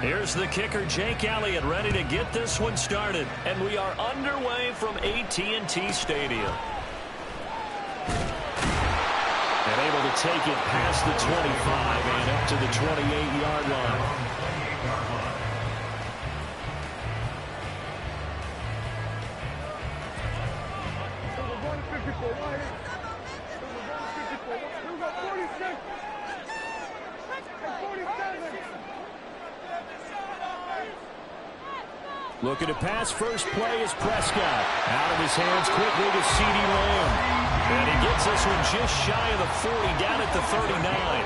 Here's the kicker, Jake Elliott, ready to get this one started. And we are underway from AT&T Stadium. And able to take it past the 25 and up to the 28-yard line. Looking to pass, first play is Prescott. Out of his hands quickly to CeeDee Lamb. And he gets this one just shy of the 40, down at the 39.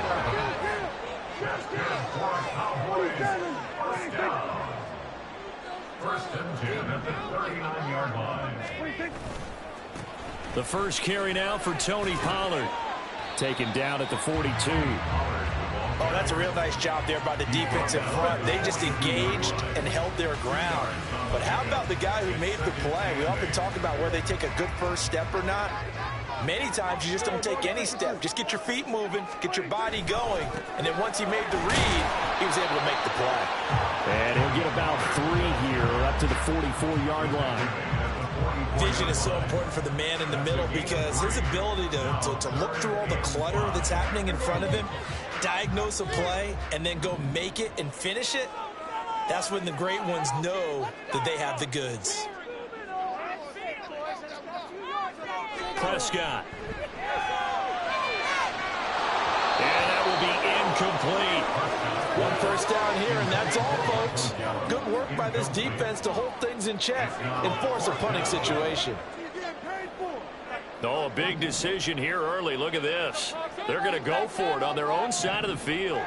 First and 10 at the 39-yard line. The first carry now for Tony Pollard. Taken down at the 42. Oh, that's a real nice job there by the defense in front. They just engaged and held their ground. But how about the guy who made the play? We often talk about where they take a good first step or not. Many times you just don't take any step. Just get your feet moving, get your body going. And then once he made the read, he was able to make the play. And he'll get about 3 here up to the 44-yard line. Vision is so important for the man in the middle because his ability to look through all the clutter that's happening in front of him, diagnose a play, and then go make it and finish it, that's when the great ones know that they have the goods. Prescott. And that will be incomplete. One first down here, and that's all, folks. Good work by this defense to hold things in check and force a punting situation. Oh, a big decision here early. Look at this. They're going to go for it on their own side of the field.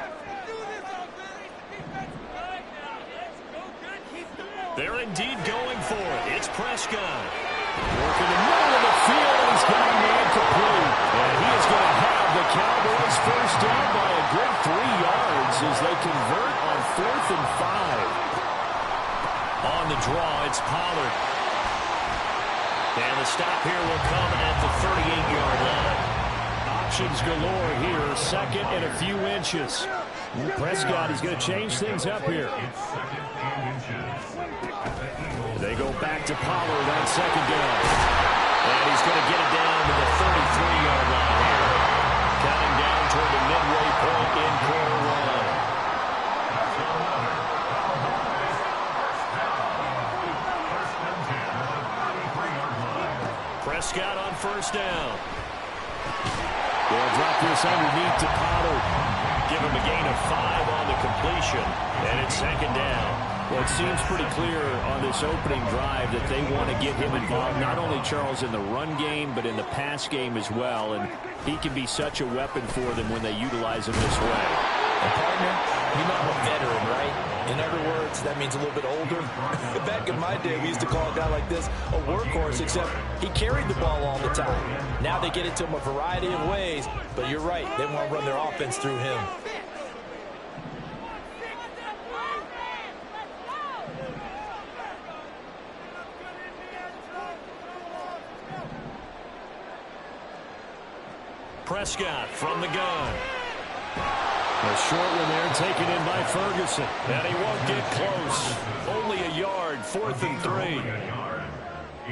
They're indeed going for it. It's Prescott. Working the middle of the field, and he's got a man complete. And he is going to have the Cowboys first down by a good 3 yards as they convert on 4th and 5. On the draw, it's Pollard. And the stop here will come at the 38-yard line. Options galore here, second and a few inches. Prescott is going to change things up here. They go back to Pollard on second down. And he's going to get it down to the 33-yard line here. Counting down toward the midway point in quarter one. Prescott on first down. They'll drop this underneath to Pollard. Give him a gain of 5 on the completion. And it's second down. Well, it seems pretty clear on this opening drive that they want to get him involved, not only, Charles, in the run game, but in the pass game as well. And he can be such a weapon for them when they utilize him this way. And partner, you know I'm a veteran, right? In other words, that means a little bit older. Back in my day, we used to call a guy like this a workhorse, except he carried the ball all the time. Now they get it to him a variety of ways, but you're right. They want to run their offense through him. Prescott from the gun. A short one there taken in by Ferguson. And he won't get close. Only a yard, 4th and 3.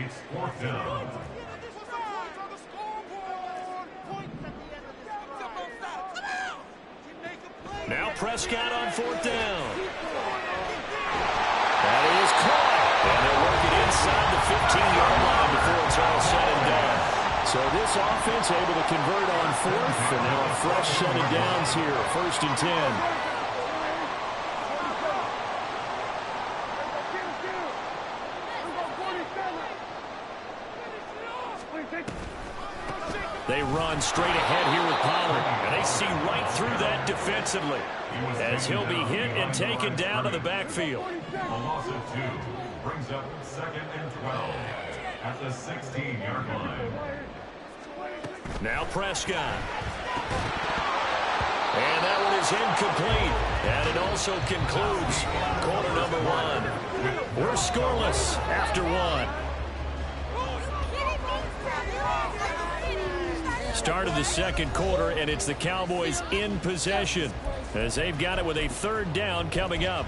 It's 4th down. Now Prescott on 4th down. That is caught. And they'll work it inside the 15-yard line before it's all said and done. So this offense able to convert on 4th, and now a fresh set of downs here, 1st and 10. They run straight ahead here with Pollard, and they see right through that defensively as he'll be hit and taken down to the backfield. A loss of 2 brings up 2nd and 12 at the 16-yard line. Now Prescott. And that one is incomplete. And it also concludes quarter number 1. We're scoreless after 1. Start of the second quarter, and it's the Cowboys in possession as they've got it with a 3rd down coming up.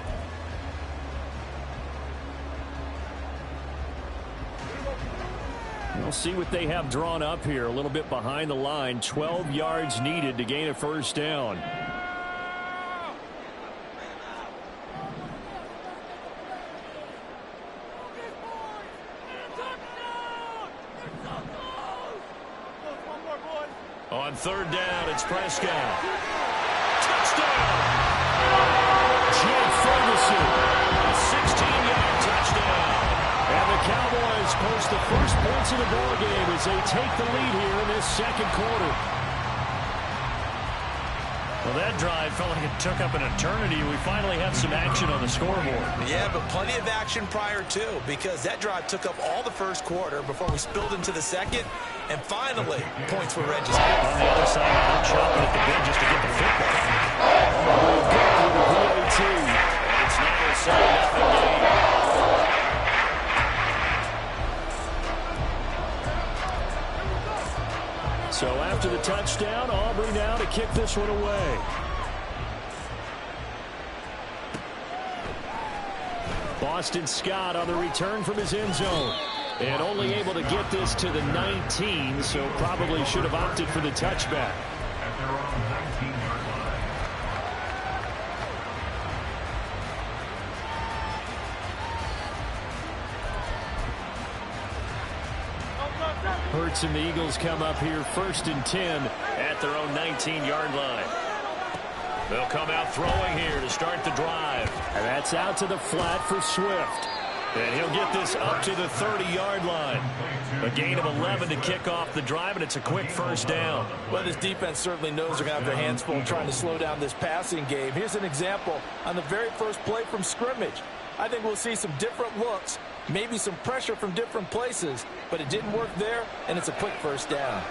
see what they have drawn up here. A little bit behind the line. 12 yards needed to gain a first down. On third down, it's Prescott. Touchdown! Jake Ferguson, a 16-yard touchdown. And the Cowboys post the first points of the ball game as they take the lead here in this second quarter. Well, that drive felt like it took up an eternity. We finally have some action on the scoreboard. Yeah, but plenty of action prior to, because that drive took up all the first quarter before we spilled into the second, and finally, points were registered. On the other side, they're chopping at the bit just to get the football. And it's now a 7-0 game. So after the touchdown, Aubrey now to kick this one away. Boston Scott on the return from his end zone. And only able to get this to the 19, so probably should have opted for the touchback. At their own 19-yard line. Hurts and the Eagles come up here 1st and 10 at their own 19-yard line. They'll come out throwing here to start the drive. And that's out to the flat for Swift. And he'll get this up to the 30-yard line. A gain of 11 to kick off the drive, and it's a quick first down. Well, this defense certainly knows they're going to have their hands full trying to slow down this passing game. Here's an example on the very first play from scrimmage. I think we'll see some different looks, maybe some pressure from different places, but it didn't work there, and it's a quick first down.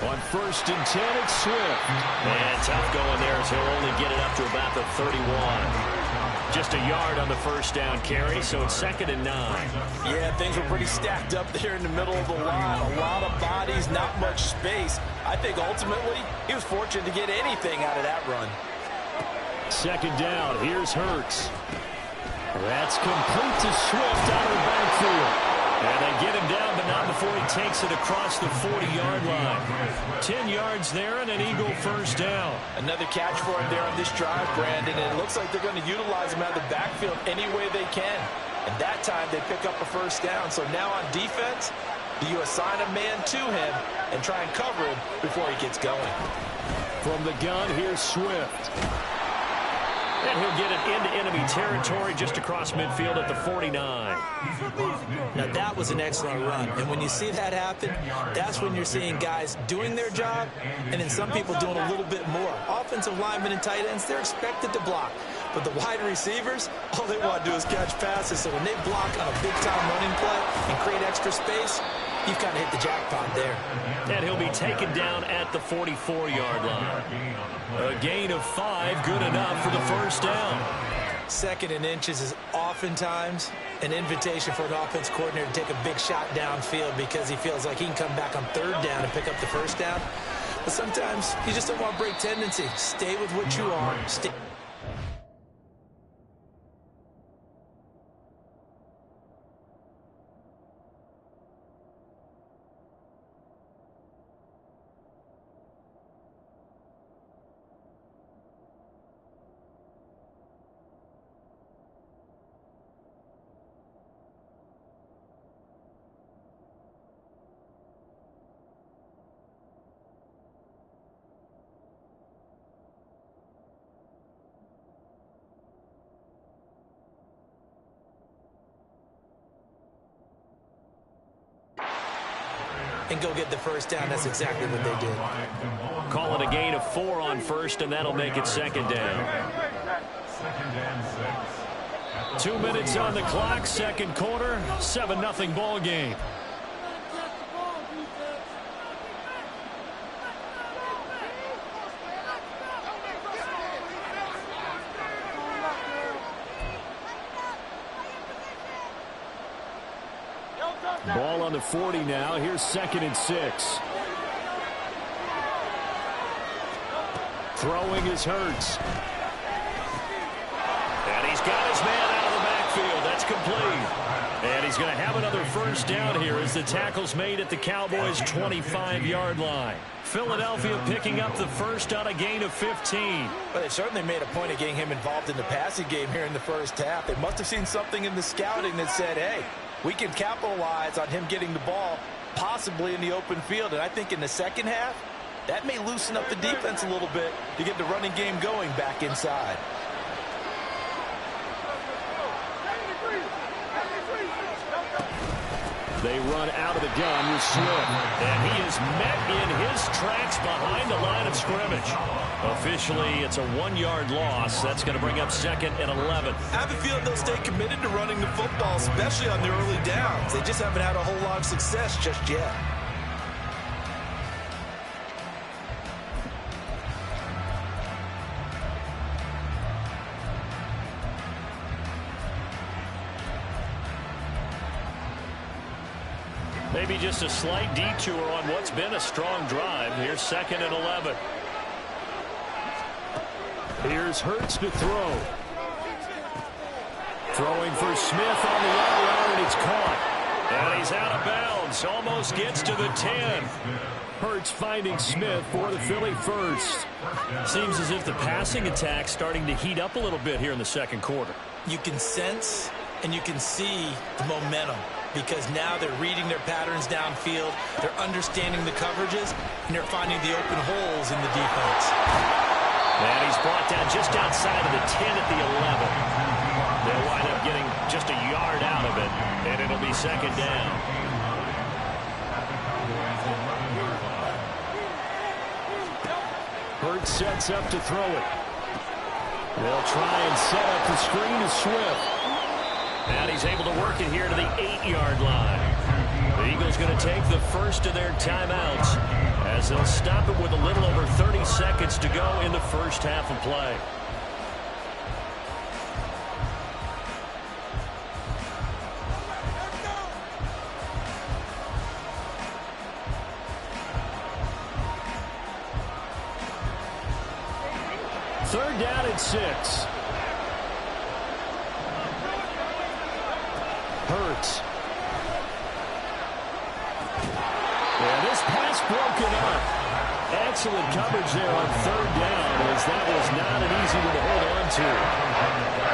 On 1st and 10, it's Swift. And tough going there as he'll only get it up to about the 31. Just a yard on the first down carry, so it's 2nd and 9. Yeah, things were pretty stacked up there in the middle of the line. A lot of bodies, not much space. I think ultimately he was fortunate to get anything out of that run. 2nd down, here's Hurts. That's complete to Swift out of the backfield. And they get him down, but not before he takes it across the 40-yard line. 10 yards there and an Eagle first down. Another catch for him there on this drive, Brandon, and it looks like they're going to utilize him out of the backfield any way they can. And that time they pick up a first down. So now on defense, do you assign a man to him and try and cover him before he gets going? From the gun, here's Swift. And he'll get it into enemy territory just across midfield at the 49. Now, that was an excellent run. And when you see that happen, that's when you're seeing guys doing their job and then some people doing a little bit more. Offensive linemen and tight ends, they're expected to block. But the wide receivers, all they want to do is catch passes. So when they block on a big-time running play and create extra space, you've kind of hit the jackpot there. And he'll be taken down at the 44-yard line. A gain of 5, good enough for the first down. 2nd and inches is oftentimes an invitation for an offense coordinator to take a big shot downfield because he feels like he can come back on 3rd down and pick up the first down. But sometimes you just don't want to break tendency. Stay with what you are. And go get the first down. That's exactly what they did. Call it a gain of 4 on first, and that'll make it 2nd down. 2 minutes on the clock, second quarter, 7-0 ball game. Ball on the 40 now. Here's 2nd and 6. Throwing is Hurts. And he's got his man out of the backfield. That's That's complete. And he's going to have another first down here as the tackle's made at the Cowboys' 25-yard line. Philadelphia picking up the first on a gain of 15. Well, they certainly made a point of getting him involved in the passing game here in the first half. They must have seen something in the scouting that said, hey, we can capitalize on him getting the ball possibly in the open field. And I think in the second half, that may loosen up the defense a little bit to get the running game going back inside. They run out of the gun with Swift. And he is met in his tracks behind the line of scrimmage. Officially, it's a 1-yard loss. That's going to bring up 2nd and 11. I have a feeling they'll stay committed to running the football, especially on the early downs. They just haven't had a whole lot of success just yet. Maybe just a slight detour on what's been a strong drive. Here's 2nd and 11. Here's Hurts to throw. Throwing for Smith on the outrun, and it's caught. And he's out of bounds. Almost gets to the 10. Hurts finding Smith for the Philly first. Seems as if the passing attack's starting to heat up a little bit here in the second quarter. You can sense and you can see the momentum, because now they're reading their patterns downfield, they're understanding the coverages, and they're finding the open holes in the defense. And he's brought down just outside of the 10 at the 11. They'll wind up getting just a yard out of it, and it'll be 2nd down. Hurts sets up to throw it. They'll try and set up the screen to Swift. And he's able to work it here to the 8-yard line. The Eagles going to take the first of their timeouts as they'll stop it with a little over 30 seconds to go in the first half of play. Third down and 6. Hurts. And this pass broken up. Excellent coverage there on 3rd down, as that was not an easy one to hold on to.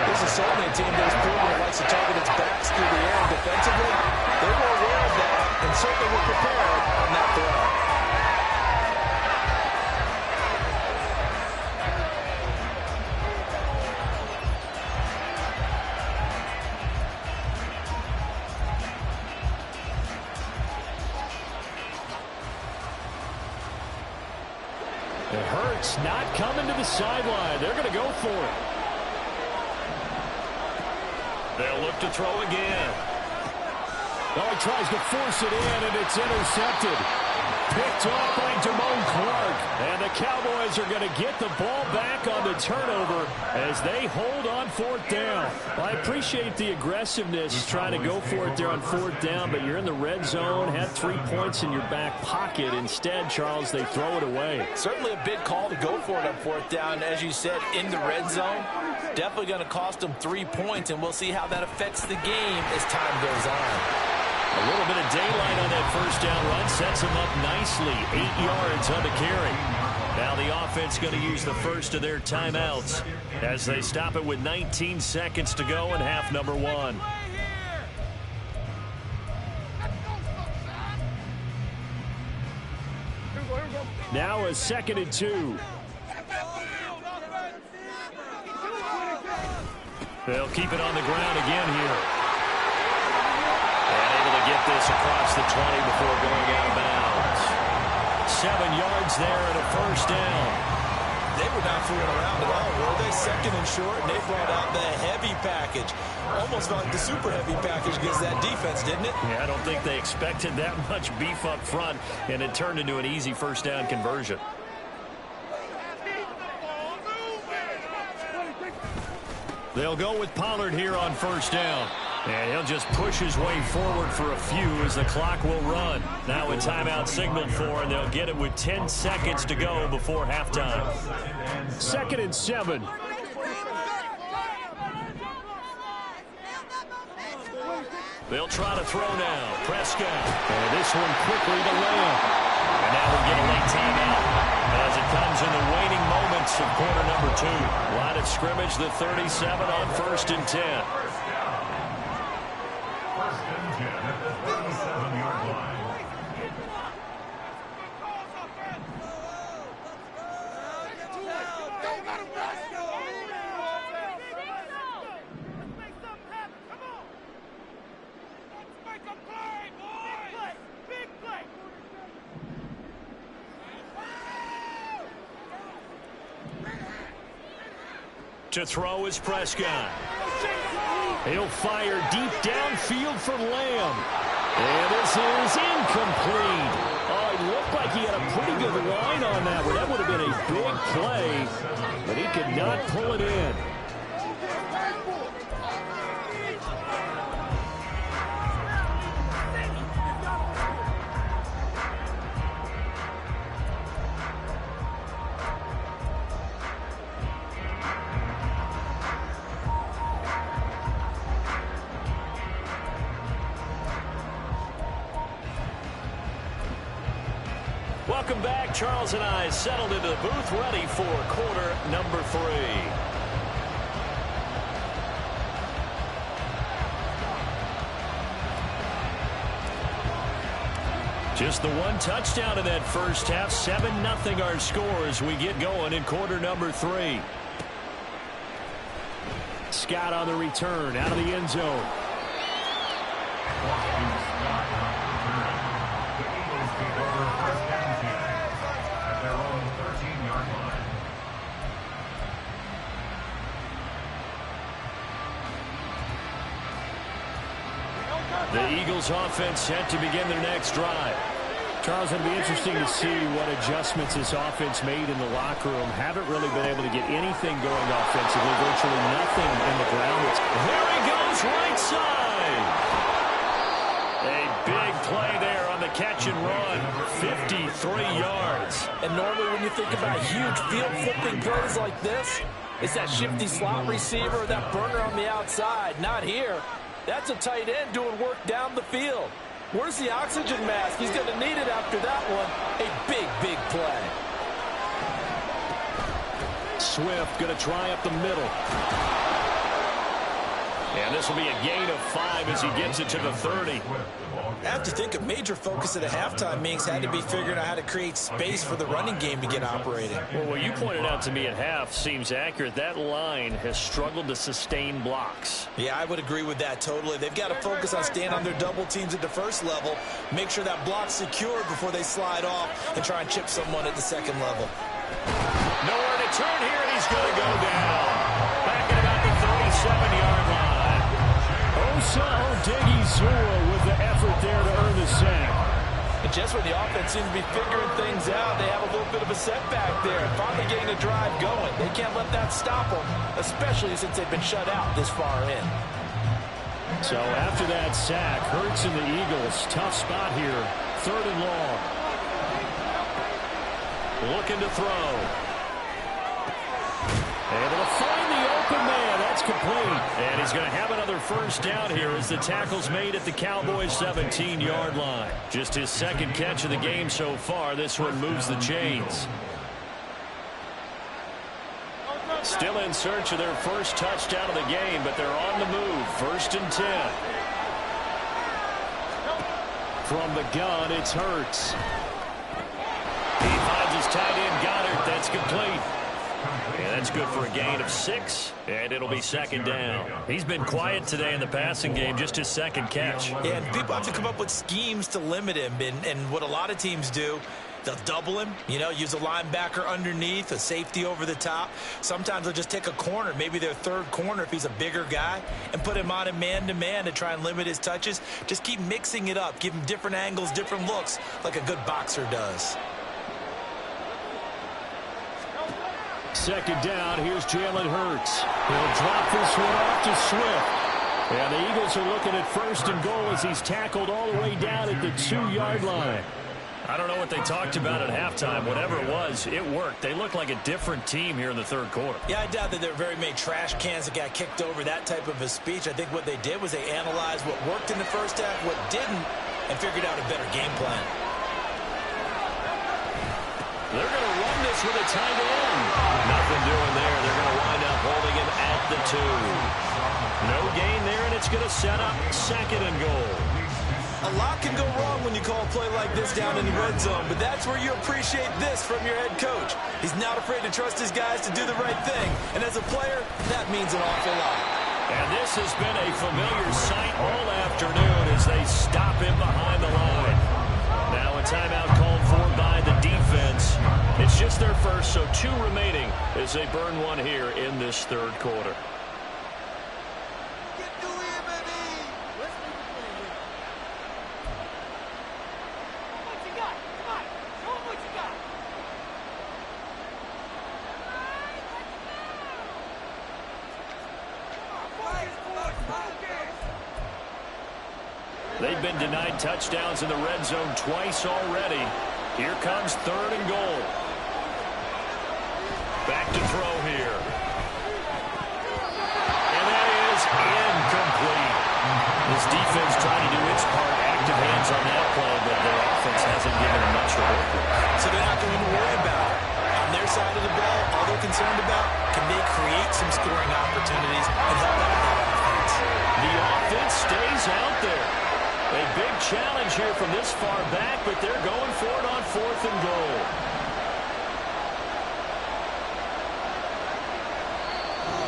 This is certainly a team that has proven it likes to target its backs through the air. Defensively, they were aware of that and certainly were prepared on that throw. It hurts not coming to the sideline. They're going to go for it. They'll look to throw again. Oh, he tries to force it in, and it's intercepted. Picked off by Damone Clark. And the Cowboys are going to get the ball back on the turnover as they hold on 4th down. Well, I appreciate the aggressiveness trying to go for it there on 4th down, but you're in the red zone, had 3 points in your back pocket. Instead, Charles, they throw it away. Certainly a big call to go for it on 4th down. As you said, in the red zone, definitely going to cost them 3 points, and we'll see how that affects the game as time goes on. A little bit of daylight on that first down run sets him up nicely. 8 yards on the carry. Now the offense going to use the first of their timeouts as they stop it with 19 seconds to go in half number 1. Now a 2nd and 2. They'll keep it on the ground again here. And able to get this across the 20 before going out of bounds. 7 yards there and a first down. They were not fooling around at all, were they? 2nd and short, and they brought out the heavy package. Almost felt like the super heavy package against that defense, didn't it? Yeah, I don't think they expected that much beef up front, and it turned into an easy first down conversion. They'll go with Pollard here on first down. And he'll just push his way forward for a few as the clock will run. Now a timeout signaled for, and they'll get it with 10 seconds to go before halftime. 2nd and 7. They'll try to throw now. Prescott. And this one quickly to Lamb. And now we'll get a late timeout as it comes in the waning moments of quarter number 2. Line of scrimmage, the 37 on 1st and 10. First and 10 at the 37-yard line. To throw is Prescott. He'll fire deep downfield for Lamb. And this is incomplete. Oh, it looked like he had a pretty good line on that one. That would have been a big play, but he could not pull it in. Welcome back. Charles and I settled into the booth, ready for quarter number 3. Just the one touchdown in that first half. 7-0 our score as we get going in quarter number 3. Scott on the return, out of the end zone. The Eagles offense set to begin their next drive. Charles, it'll be interesting to see what adjustments this offense made in the locker room. Haven't really been able to get anything going offensively. Virtually nothing in the ground. There he goes, right side. A big play there on the catch and run. 53 yards. And normally when you think about huge field flipping plays like this, it's that shifty slot receiver, that burner on the outside. Not here. That's a tight end doing work down the field. Where's the oxygen mask? He's going to need it after that one. A big, big play. Swift going to try up the middle. And this will be a gain of 5 as he gets it to the 30. I have to think a major focus at the halftime meetings had to be figuring out how to create space for the running game to get operating. Well, what you pointed out to me at half seems accurate. That line has struggled to sustain blocks. Yeah, I would agree with that totally. They've got to focus on staying on their double teams at the first level, make sure that block's secured before they slide off and try and chip someone at the second level. Nowhere to turn here, and he's going to go down. Back at about the 37-yard line. Osa Odighizuwa with the effort there to earn the sack. And just when the offense seems to be figuring things out, they have a little bit of a setback there. Finally getting the drive going. They can't let that stop them, especially since they've been shut out this far in. So after that sack, Hurts and the Eagles, tough spot here. 3rd and long. Looking to throw. Able to find the open man. That's complete. And he's going to have another first down here as the tackle's made at the Cowboys' 17-yard line. Just his second catch of the game so far. This one moves the chains. Still in search of their first touchdown of the game, but they're on the move. 1st and 10. From the gun, it's Hurts. He finds his tight end, Goddard. That's complete. And that's good for a gain of 6, and it'll be 2nd down. He's been quiet today in the passing game, just his second catch. Yeah, and people have to come up with schemes to limit him, and what a lot of teams do, they'll double him, use a linebacker underneath, a safety over the top. Sometimes they'll just take a corner, maybe their 3rd corner if he's a bigger guy, and put him on a man-to-man to try and limit his touches. Just keep mixing it up, give him different angles, different looks, like a good boxer does. 2nd down, here's Jalen Hurts. He'll drop this one off to Swift. And the Eagles are looking at 1st and goal as he's tackled all the way down at the 2-yard line. I don't know what they talked about at halftime. Whatever it was, it worked. They look like a different team here in the third quarter. Yeah, I doubt that there were very many trash cans that got kicked over, that type of a speech. I think what they did was they analyzed what worked in the first half, what didn't, and figured out a better game plan. They're going to run this with a tight end. Nothing doing there. They're going to wind up holding him at the 2. No gain there, and it's going to set up 2nd and goal. A lot can go wrong when you call a play like this down in the red zone, but that's where you appreciate this from your head coach. He's not afraid to trust his guys to do the right thing, and as a player, that means an awful lot. And this has been a familiar sight all afternoon as they stop him behind the line. Now a timeout called for by the defense. It's just their first, so 2 remaining as they burn one here in this third quarter. They've been denied touchdowns in the red zone twice already. Here comes 3rd and goal. Back to throw here. And that is incomplete. This defense trying to do its part, active hands on that play, but their offense hasn't given them much to work with. So they're not going to worry about it. On their side of the ball, all they're concerned about, can they create some scoring opportunities and help out that offense? The offense stays out there. A big challenge here from this far back, but they're going for it on 4th and goal.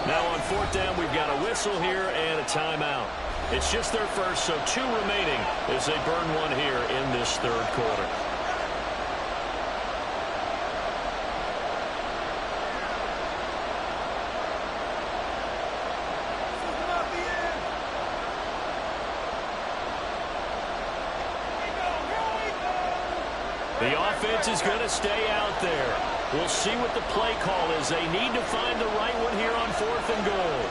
Now on 4th down, we've got a whistle here and a timeout. It's just their first, so 2 remaining as they burn one here in this third quarter. The offense is going to stay out there. We'll see what the play call is. They need to find the right one here on 4th and goal.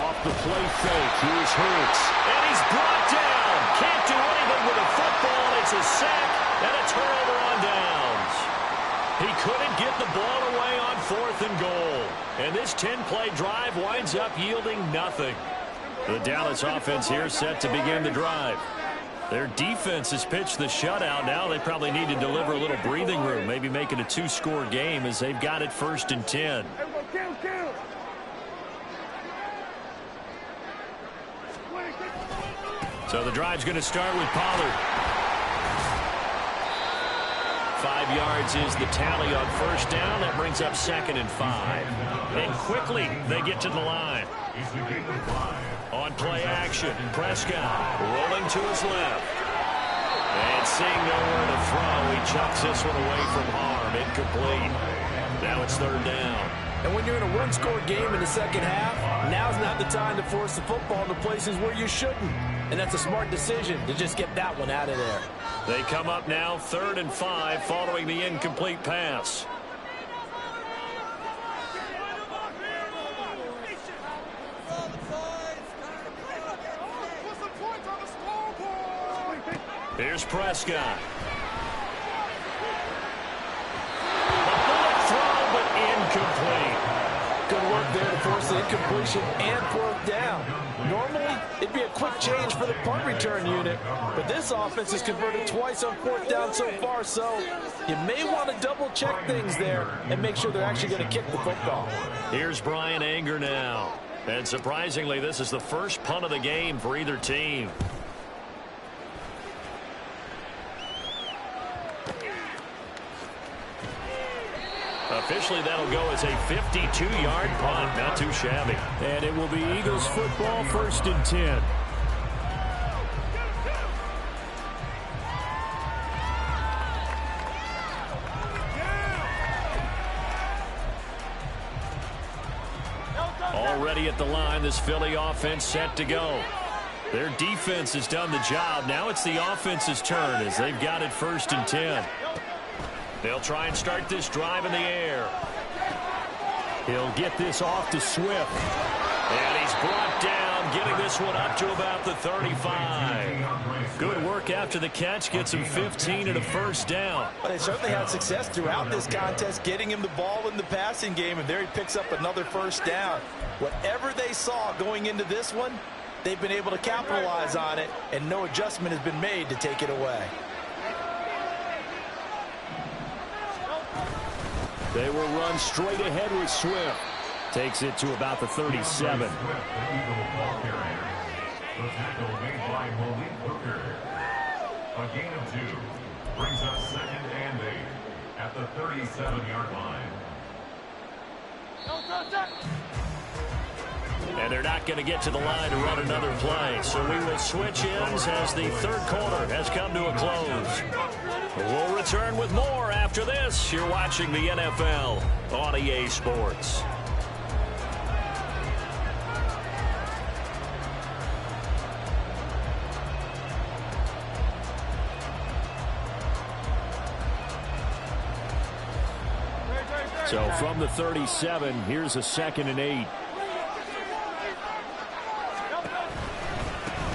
Off the play fake. Here's Hurts. And he's brought down. Can't do anything with a football. It's a sack and a turnover on downs. He couldn't get the ball away on 4th and goal. And this 10-play drive winds up yielding nothing. The Dallas offense here set to begin the drive. Their defense has pitched the shutout. Now they probably need to deliver a little breathing room, maybe make it a 2-score game as they've got it 1st and 10. So the drive's going to start with Pollard. 5 yards is the tally on 1st down. That brings up 2nd and 5. And quickly they get to the line. On play action, Prescott rolling to his left. And seeing nowhere to throw, he chucks this one away from harm. Incomplete. Now it's 3rd down. And when you're in a 1-score game in the second half, now's not the time to force the football into places where you shouldn't. And that's a smart decision to just get that one out of there. They come up now 3rd and 5 following the incomplete pass. Here's Prescott. A bullet throw, but incomplete. Good work there to force the incompletion and 4th down. Normally, it'd be a quick change for the punt return unit, but this offense has converted twice on 4th down so far, so you may want to double-check things there and make sure they're actually going to kick the football. Here's Brian Anger now. And surprisingly, this is the first punt of the game for either team. Officially, that'll go as a 52-yard punt. Not too shabby. And it will be Eagles football, 1st and 10. Already at the line, this Philly offense set to go. Their defense has done the job. Now it's the offense's turn as they've got it 1st and 10. They'll try and start this drive in the air. He'll get this off to Swift. And he's brought down down, getting this one up to about the 35. Good work after the catch. Gets him 15 and a first down. But they certainly had success throughout this contest, getting him the ball in the passing game, and there he picks up another first down. Whatever they saw going into this one, they've been able to capitalize on it, and no adjustment has been made to take it away. They will run straight ahead with Swift. Takes it to about the 37. The Eagle ball carrier. The tackle made by Malik Hooker. A gain of 2 brings up 2nd and 8 at the 37-yard line. And they're not going to get to the line to run another play. So we will switch ends as the third quarter has come to a close. We'll return with more after this. You're watching the NFL on EA Sports. So from the 37, here's a 2nd and 8.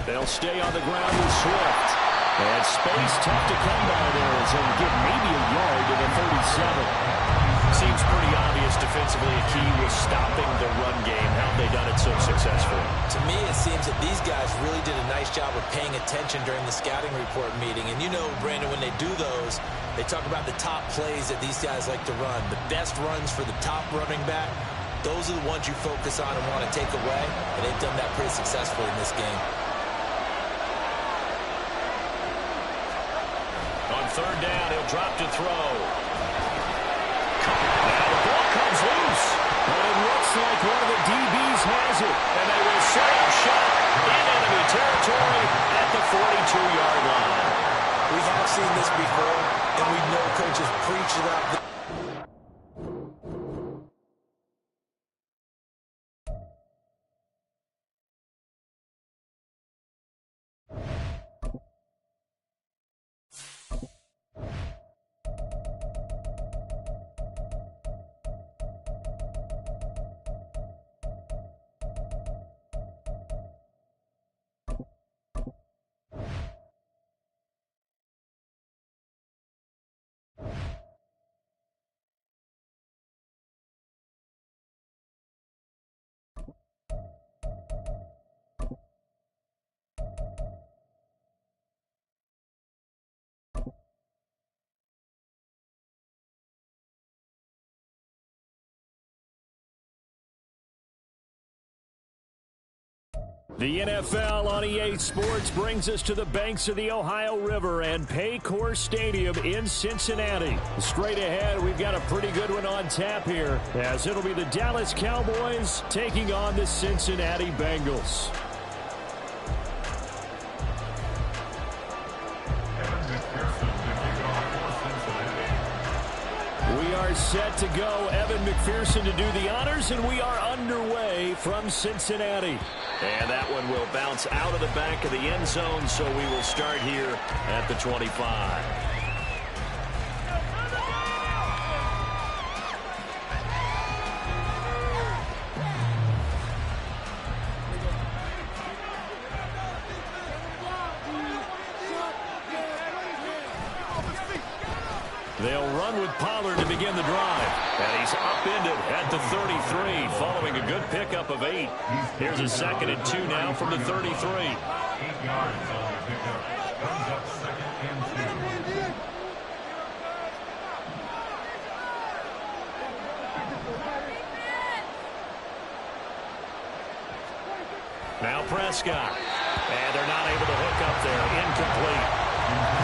They'll stay on the ground with Swift. And space tough to come by there as they'll get maybe a yard to the 37. Seems pretty obvious defensively a key was stopping the run game. How have they done it so successfully? To me, it seems that these guys really did a nice job of paying attention during the scouting report meeting. And you know, Brandon, when they do those, they talk about the top plays that these guys like to run. The best runs for the top running back, those are the ones you focus on and want to take away. And they've done that pretty successfully in this game. On third down, he'll drop to throw. Now the ball comes loose. But it looks like one of the DBs has it. And they will set up shot in enemy territory at the 42-yard line. We have seen this before, and we know coaches preach about this. The NFL on EA Sports brings us to the banks of the Ohio River and Paycor Stadium in Cincinnati. Straight ahead, we've got a pretty good one on tap here, as it'll be the Dallas Cowboys taking on the Cincinnati Bengals. We are set to go. Evan McPherson to do the honors, and we are underway from Cincinnati. And that one will bounce out of the back of the end zone, so we will start here at the 25. They'll run with Pollard to begin the drive. And he's upended at the 33, following a good pickup of 8. Here's a 2nd and 2 now from the 33. 8 yards on the pickup. Comes up 2nd and 2. Now Prescott. And they're not able to hook up there. Incomplete.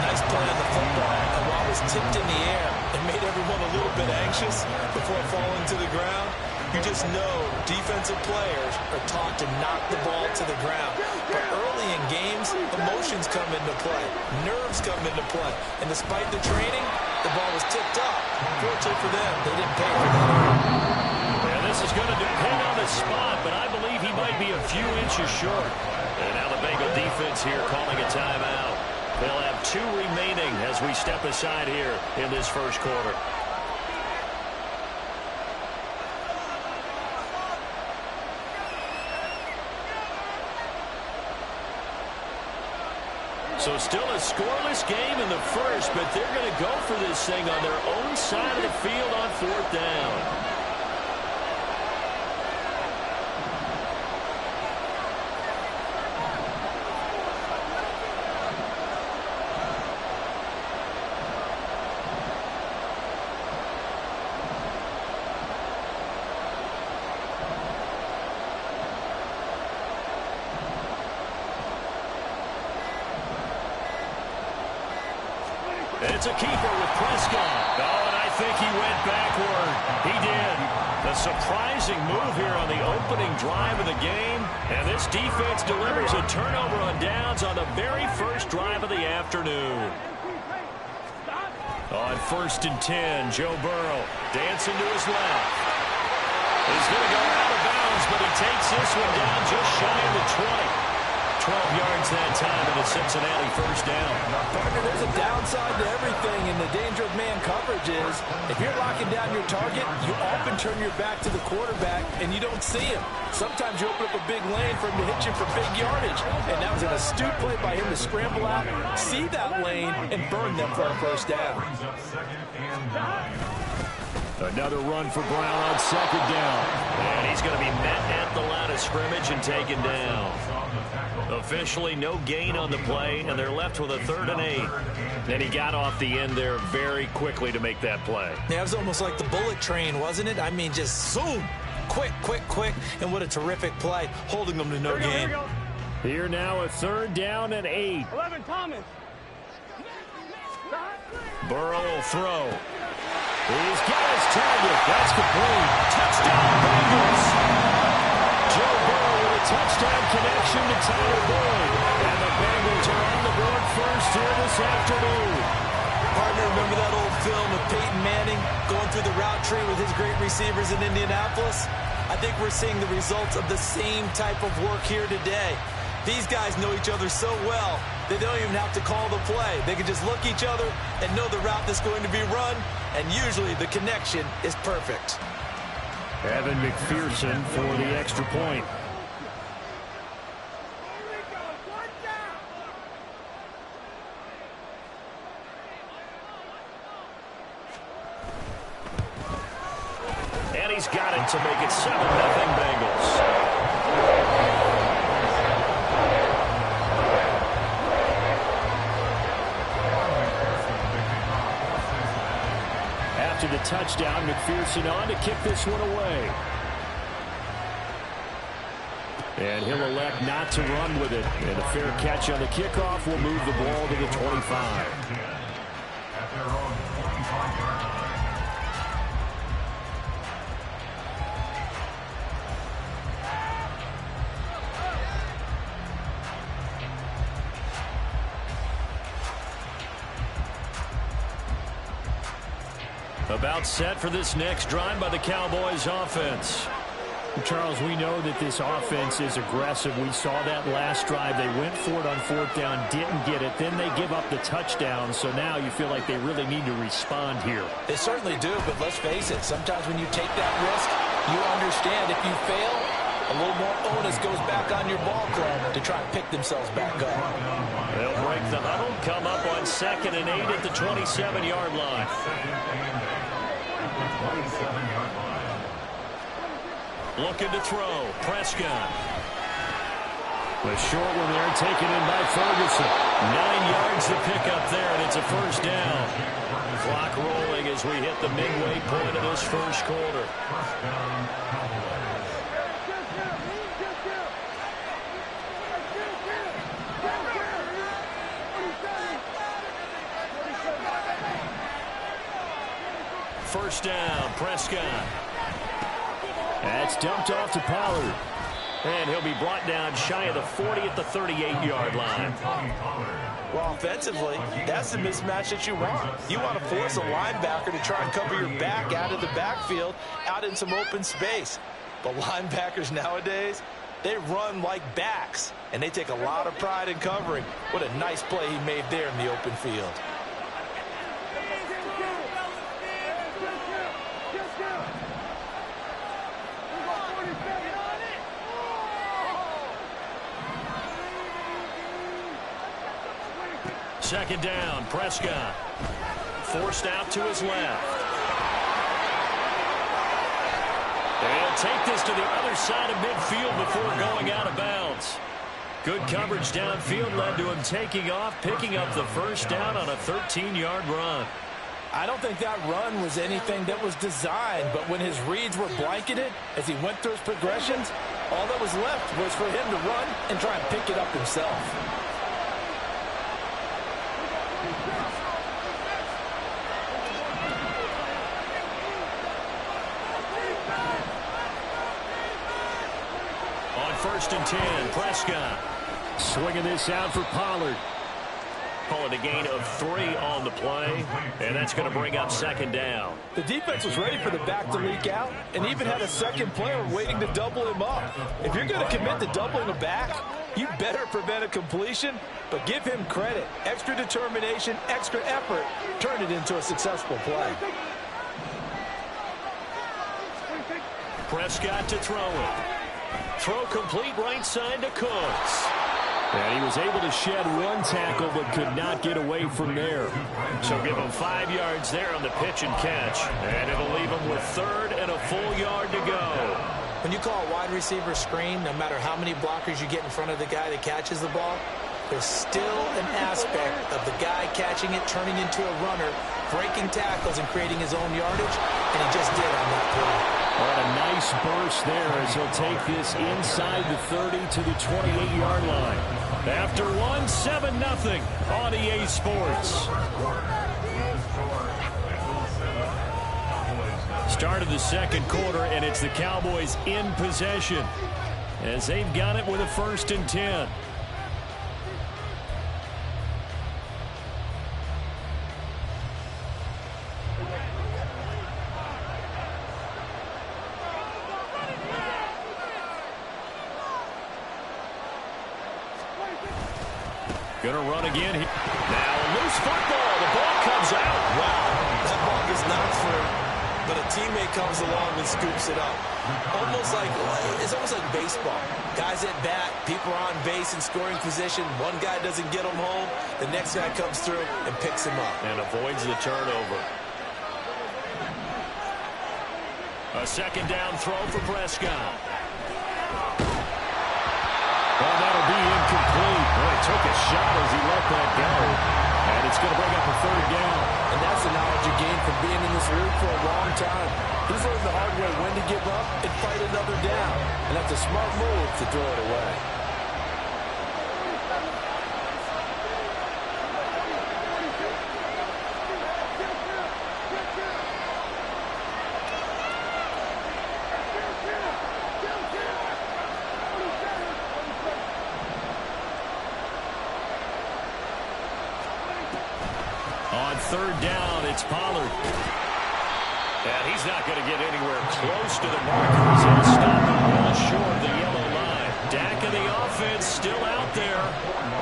Nice play on the football, and while it was tipped in the air, it made everyone a little bit anxious before falling to the ground. You just know defensive players are taught to knock the ball to the ground. But early in games, emotions come into play. Nerves come into play. And despite the training, the ball was tipped up. Fortunately for them, they didn't pay for that. And this is going to depend on the spot, but I believe he might be a few inches short. And now the Bengal defense here calling a timeout. They'll have 2 remaining as we step aside here in this first quarter. So still a scoreless game in the first, but they're going to go for this thing on their own side of the field on 4th down. It's a keeper with Prescott. Oh, and I think he went backward. He did. The surprising move here on the opening drive of the game. And this defense delivers a turnover on downs on the very first drive of the afternoon. On 1st and 10, Joe Burrow dancing to his left. He's going to go out of bounds, but he takes this one down just shy of the 20. 12 yards that time, and a Cincinnati 1st down. Now, partner, there's a downside to everything, and the danger of man coverage is if you're locking down your target, you often turn your back to the quarterback, and you don't see him. Sometimes you open up a big lane for him to hit you for big yardage, and that was an astute play by him to scramble out, see that lane, and burn them for a 1st down. Another run for Brown on 2nd down. And he's going to be met at the line of scrimmage and taken down. Officially no gain on the play, and they're left with a 3rd and 8. And he got off the end there very quickly to make that play. Yeah, it was almost like the bullet train, wasn't it? I mean, just zoom. Quick, quick, quick. And what a terrific play, holding them to no gain. Here now a 3rd down and 8. 11, Thomas. Burrow will throw. He's got his target. That's complete. Touchdown, Bengals. Joe Burrow with a touchdown connection to Tyler Boyd. And the Bengals are on the board first here this afternoon. Partner, remember that old film of Peyton Manning going through the route tree with his great receivers in Indianapolis? I think we're seeing the results of the same type of work here today. These guys know each other so well, they don't even have to call the play. They can just look each other and know the route that's going to be run, and usually the connection is perfect. Evan McPherson for the extra point. And he's got it to make it 7-0 Bengals. After the touchdown, McPherson on to kick this one away. And he'll elect not to run with it. And a fair catch on the kickoff will move the ball to the 25. At their own 25-yard line. About set for this next drive by the Cowboys offense. Charles, we know that this offense is aggressive. We saw that last drive. They went for it on 4th down, didn't get it. Then they give up the touchdown. So now you feel like they really need to respond here. They certainly do, but let's face it. Sometimes when you take that risk, you understand if you fail, a little more onus goes back on your ball club to try and pick themselves back up. They'll break the huddle, come up on 2nd and 8 at the 27-yard line. Looking to throw. Prescott. The short one there taken in by Ferguson. 9 yards to pick up there, and it's a 1st down. Clock rolling as we hit the midway point of this first quarter. First down, Prescott. That's dumped off to Pollard. And he'll be brought down shy of the 40 at the 38-yard line. Well, offensively, that's the mismatch that you want. You want to force a linebacker to try and cover your back out of the backfield, out in some open space. But linebackers nowadays, they run like backs, and they take a lot of pride in covering. What a nice play he made there in the open field. Second down, Prescott. Forced out to his left. They'll take this to the other side of midfield before going out of bounds. Good coverage downfield led to him taking off, picking up the first down on a 13-yard run. I don't think that run was anything that was designed, but when his reads were blanketed as he went through his progressions, all that was left was for him to run and try and pick it up himself. First and 10, Prescott. Swinging this out for Pollard. Call it a gain of 3 on the play, and that's going to bring up second down. The defense was ready for the back to leak out and even had a second player waiting to double him up. If you're going to commit to doubling a back, you better prevent a completion, but give him credit. Extra determination, extra effort, turn it into a successful play. Prescott to throw it. Throw complete right side to Cooks. And he was able to shed one tackle but could not get away from there. So give him 5 yards there on the pitch and catch. And it'll leave him with third and a full yard to go. When you call a wide receiver screen, no matter how many blockers you get in front of the guy that catches the ball, there's still an aspect of the guy catching it, turning into a runner, breaking tackles and creating his own yardage, and he just did on that play. What a nice burst there as he'll take this inside the 30 to the 28-yard line. After 7-0 on EA Sports. Start of the second quarter, and it's the Cowboys in possession as they've got it with a 1st and 10. Going to run again. Now a loose football. The ball comes out. Wow, that ball gets knocked free, but a teammate comes along and scoops it up. It's almost like baseball. Guys at bat, people are on base in scoring position. One guy doesn't get him home. The next guy comes through and picks him up. And avoids the turnover. A second down throw for Prescott. Well, that'll be incomplete. Boy, took a shot as he let that go. And it's going to bring up a 3rd down. And that's the knowledge you gain from being in this league for a long time. He's learned the hard way when to give up and fight another down. And that's a smart move to throw it away. On 3rd down, it's Pollard. And he's not going to get anywhere close to the markers. He'll stop the ball short of the yellow line. Dak and the offense still out there.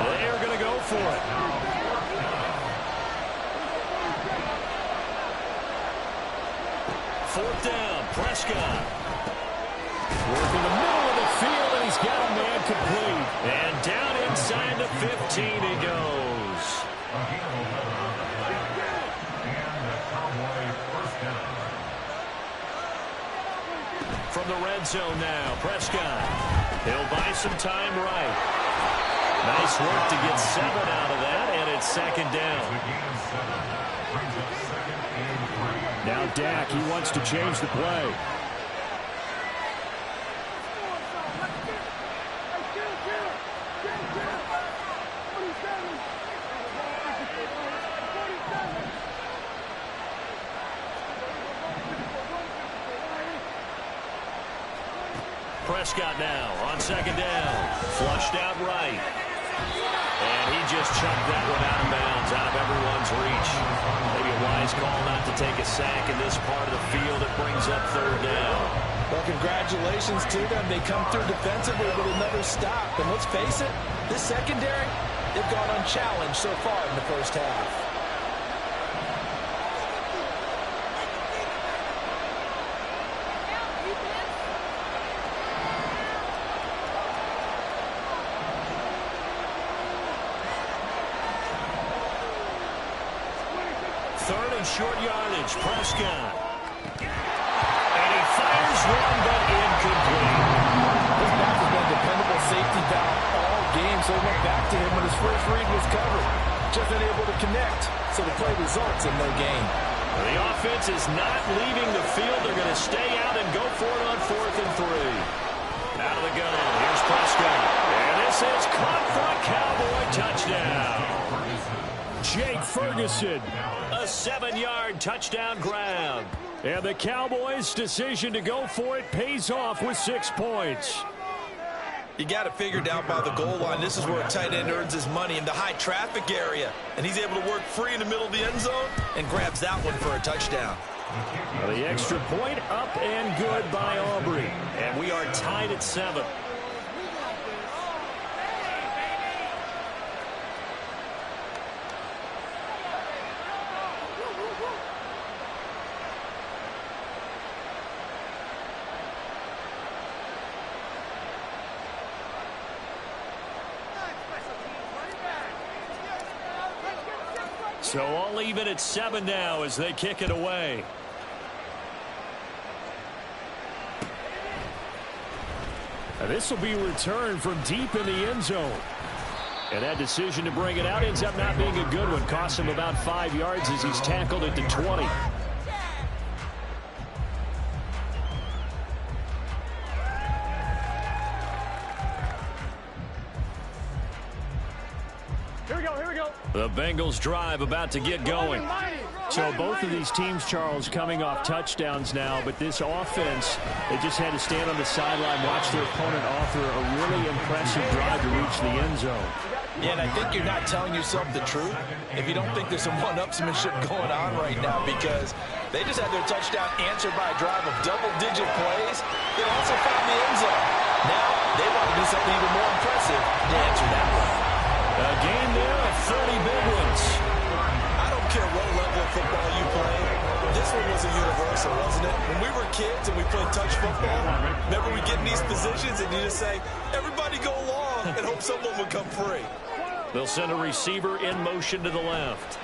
They are going to go for it. Fourth down, Prescott. Working the middle of the field, and he's got a man complete. And down inside the 15 he goes. From the red zone now, Prescott. He'll buy some time right. Nice work to get 7 out of that, and it's second down. Now Dak, he wants to change the play. Prescott now on second down. Flushed out right. And he just chucked that one out of bounds, out of everyone's reach. Maybe a wise call not to take a sack in this part of the field. It brings up 3rd down. Well, congratulations to them. They come through defensively with another stop. And let's face it, this secondary, they've gone unchallenged so far in the first half. third and short yardage. Prescott. And he fires one, but incomplete. This back has been a dependable safety valve all game, so he went back to him when his first read was covered. Just unable to connect, so the play results in no gain. The offense is not leaving the field. They're going to stay out and go for it on 4th and 3. Out of the gun. Here's Prescott. And this is caught for a Cowboy touchdown. Jake Ferguson. A 7-yard touchdown grab. And the Cowboys' decision to go for it pays off with 6 points. You got it figured out by the goal line. This is where a tight end earns his money in the high traffic area. And he's able to work free in the middle of the end zone and grabs that one for a touchdown. The extra point up and good by Aubrey. And we are tied at 7. So all even at 7 now as they kick it away. And this will be returned from deep in the end zone. And that decision to bring it out ends up not being a good one. Costs him about 5 yards as he's tackled at the 20. The Bengals drive about to get going. So both of these teams, Charles, coming off touchdowns now, but this offense, they just had to stand on the sideline, watch their opponent offer a really impressive drive to reach the end zone. Yeah, and I think you're not telling yourself the truth if you don't think there's some one-upsmanship going on right now, because they just had their touchdown answered by a drive of double-digit plays. They also found the end zone. Now they want to do something even more impressive to answer that one. A game there of 30 big ones. I don't care what level of football you play. This one was a universal, wasn't it? When we were kids and we played touch football, remember we get in these positions and you just say, everybody go along and hope someone would come free. They'll send a receiver in motion to the left.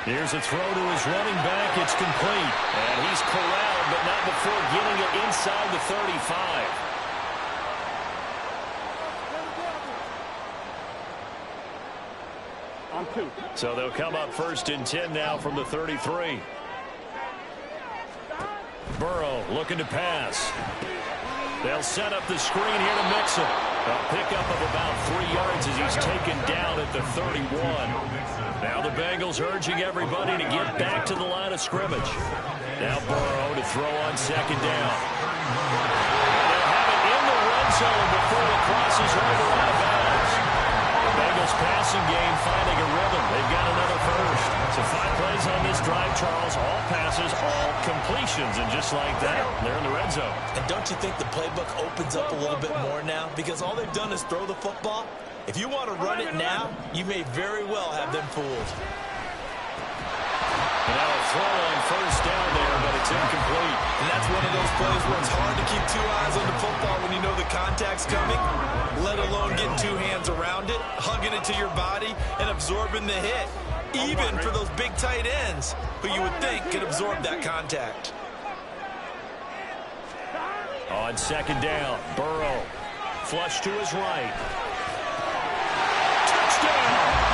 Here's a throw to his running back. It's complete. And he's corralled, but not before getting it inside the 35. So they'll come up 1st and 10 now from the 33. Burrow looking to pass. They'll set up the screen here to Mixon. A pickup of about 3 yards as he's taken down at the 31. Now the Bengals urging everybody to get back to the line of scrimmage. Now Burrow to throw on 2nd down. They'll have it in the red zone before it crosses over out of bounds. The Bengals passing game finding a rhythm. They've got another first. So 5 plays on this drive, Charles. All passes, all completions. And just like that, they're in the red zone. And don't you think the playbook opens up a little bit more now? Because all they've done is throw the football. If you want to run it now, you may very well have them fooled. Now a throw on 1st down there, but it's incomplete. And that's one of those plays where it's hard to keep 2 eyes on the football when you know the contact's coming, let alone getting 2 hands around it, hugging it to your body, and absorbing the hit, even for those big tight ends who you would think could absorb that contact. On 2nd down, Burrow flush to his right. Touchdown!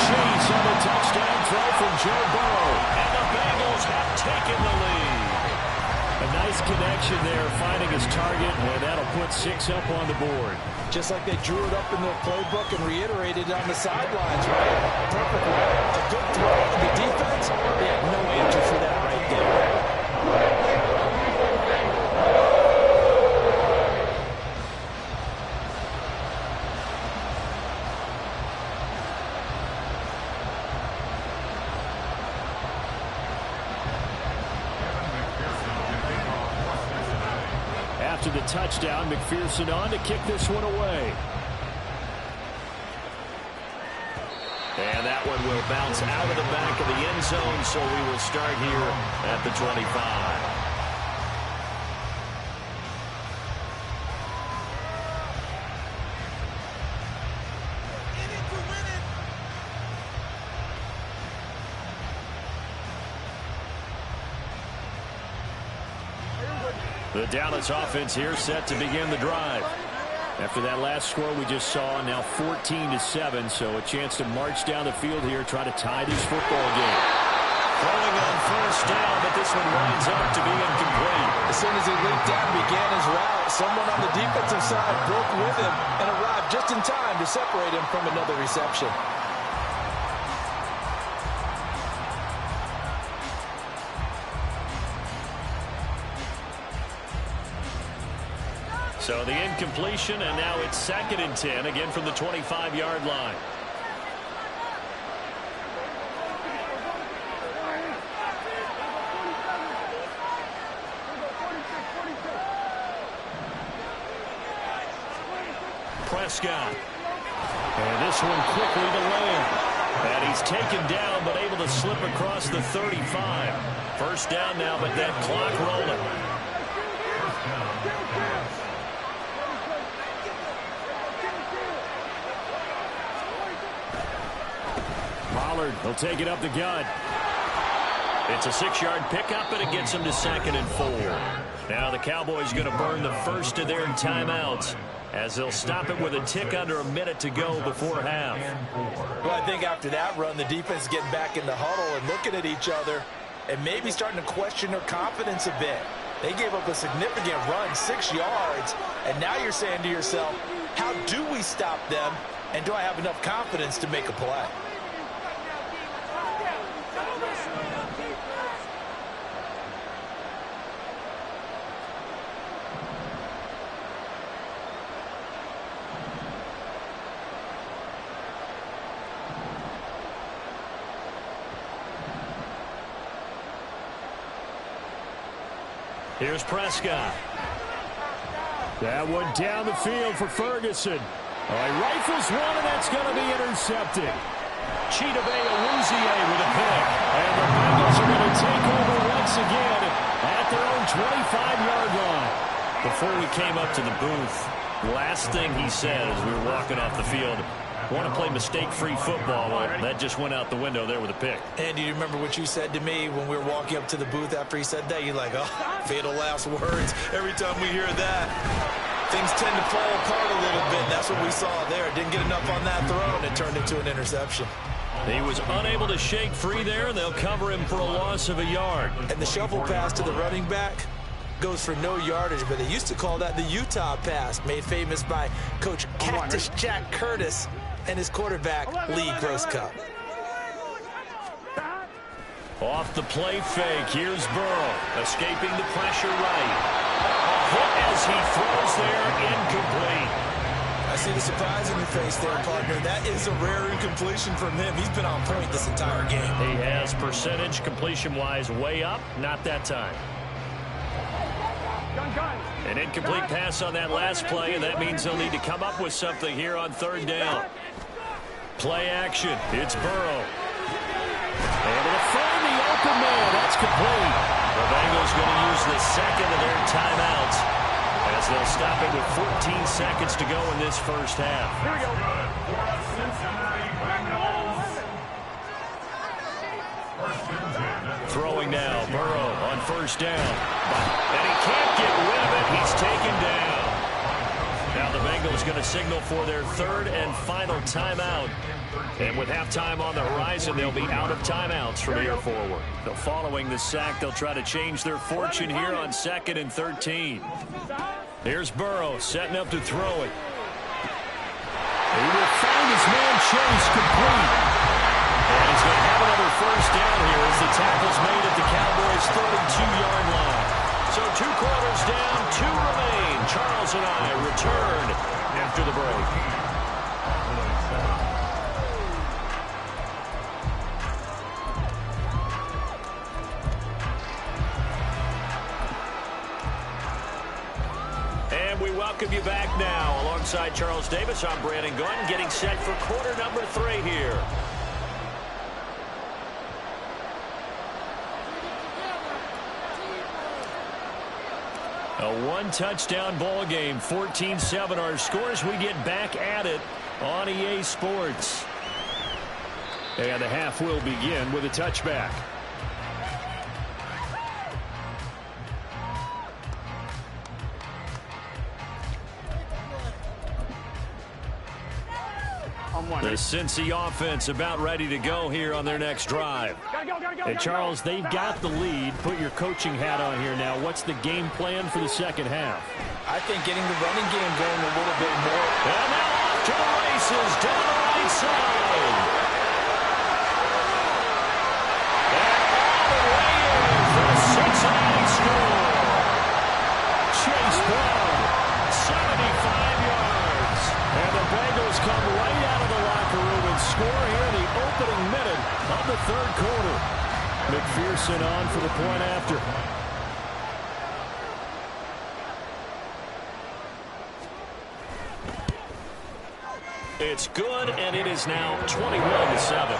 Chase on the touchdown throw from Joe Burrow. And the Bengals have taken the lead. A nice connection there, finding his target, and that'll put 6 up on the board. Just like they drew it up in their playbook and reiterated it on the sidelines, right? Perfect way. A good throw. The defense, they had no answer for that right there. After the touchdown, McPherson on to kick this one away. And that one will bounce out of the back of the end zone, so we will start here at the 25. The Dallas offense here set to begin the drive. After that last score we just saw, now 14-7, so a chance to march down the field here, try to tie this football game. Throwing on first down, but this one winds up to be incomplete. As soon as he leaped out and began his route, someone on the defensive side broke with him and arrived just in time to separate him from another reception. So the incompletion, and now it's 2nd and 10, again from the 25-yard line. Prescott. And this one quickly to land. And he's taken down, but able to slip across the 35. First down now, but that clock rolling. Pollard, he'll take it up the gut. It's a 6-yard pickup, and it gets him to 2nd and 4. Now the Cowboys going to burn the first of their timeouts, as they'll stop it with a tick under a minute to go before half. Well, I think after that run, the defense getting back in the huddle and looking at each other and maybe starting to question their confidence a bit. They gave up a significant run, 6 yards, and now you're saying to yourself, how do we stop them, and do I have enough confidence to make a play? Here's Prescott. That one down the field for Ferguson. Oh, he rifles one, and that's going to be intercepted. Chidobe Awuzie with a pick. And the Bengals are going to take over once again at their own 25-yard line. Before we came up to the booth, last thing he said as we were walking off the field, want to play mistake-free football. Well, that just went out the window there with a pick. And do you remember what you said to me when we were walking up to the booth after he said that? You're like, oh, fatal last words. Every time we hear that, things tend to fall apart a little bit. And that's what we saw there. Didn't get enough on that throw, and it turned into an interception. He was unable to shake free there, and they'll cover him for a loss of a yard. And the shovel pass to the running back goes for no yardage, but they used to call that the Utah pass, made famous by Coach Cactus Jack Curtis and his quarterback, Lee Grosscup. Off the play fake, here's Burrow, escaping the pressure right. A hit as he throws there, incomplete. I see the surprise in your face there, partner. That is a rare incompletion from him. He's been on point this entire game. He has percentage completion-wise way up, not that time. An incomplete pass on that last play, and that means they'll need to come up with something here on 3rd down. Play action. It's Burrow. Able to find the open man. That's complete. The Bengals going to use the 2nd of their timeouts as they'll stop it with 14 seconds to go in this first half. Here we go. For the Cincinnati Bengals. Throwing now, Burrow on 1st down. And he can't get rid of it. He's taken down. Now the Bengals going to signal for their 3rd and final timeout. And with halftime on the horizon, they'll be out of timeouts from here forward. So following the sack, they'll try to change their fortune here on 2nd and 13. Here's Burrow setting up to throw it. He will find his man Chase complete. And he's going to have another first down here as the tackle's made at the Cowboys' 32-yard line. So 2 quarters down, 2 remain. Charles and I return after the break. We welcome you back now. Alongside Charles Davis, I'm Brandon Gunn, getting set for quarter number 3 here. A 1-touchdown ball game, 14-7 our scores. We get back at it on EA Sports. And the half will begin with a touchback. The Cincy offense about ready to go here on their next drive. Hey, Charles, they've got the lead. Put your coaching hat on here now. What's the game plan for the second half? I think getting the running game going a little bit more. And now off to the races down the right side. And all the way in for the Cincinnati score. Chase Brown, 75 yards. And the Bengals come right out of the locker room and score here in the opening minute of the third quarter. McPherson on for the point after. It's good, and it is now 21-7.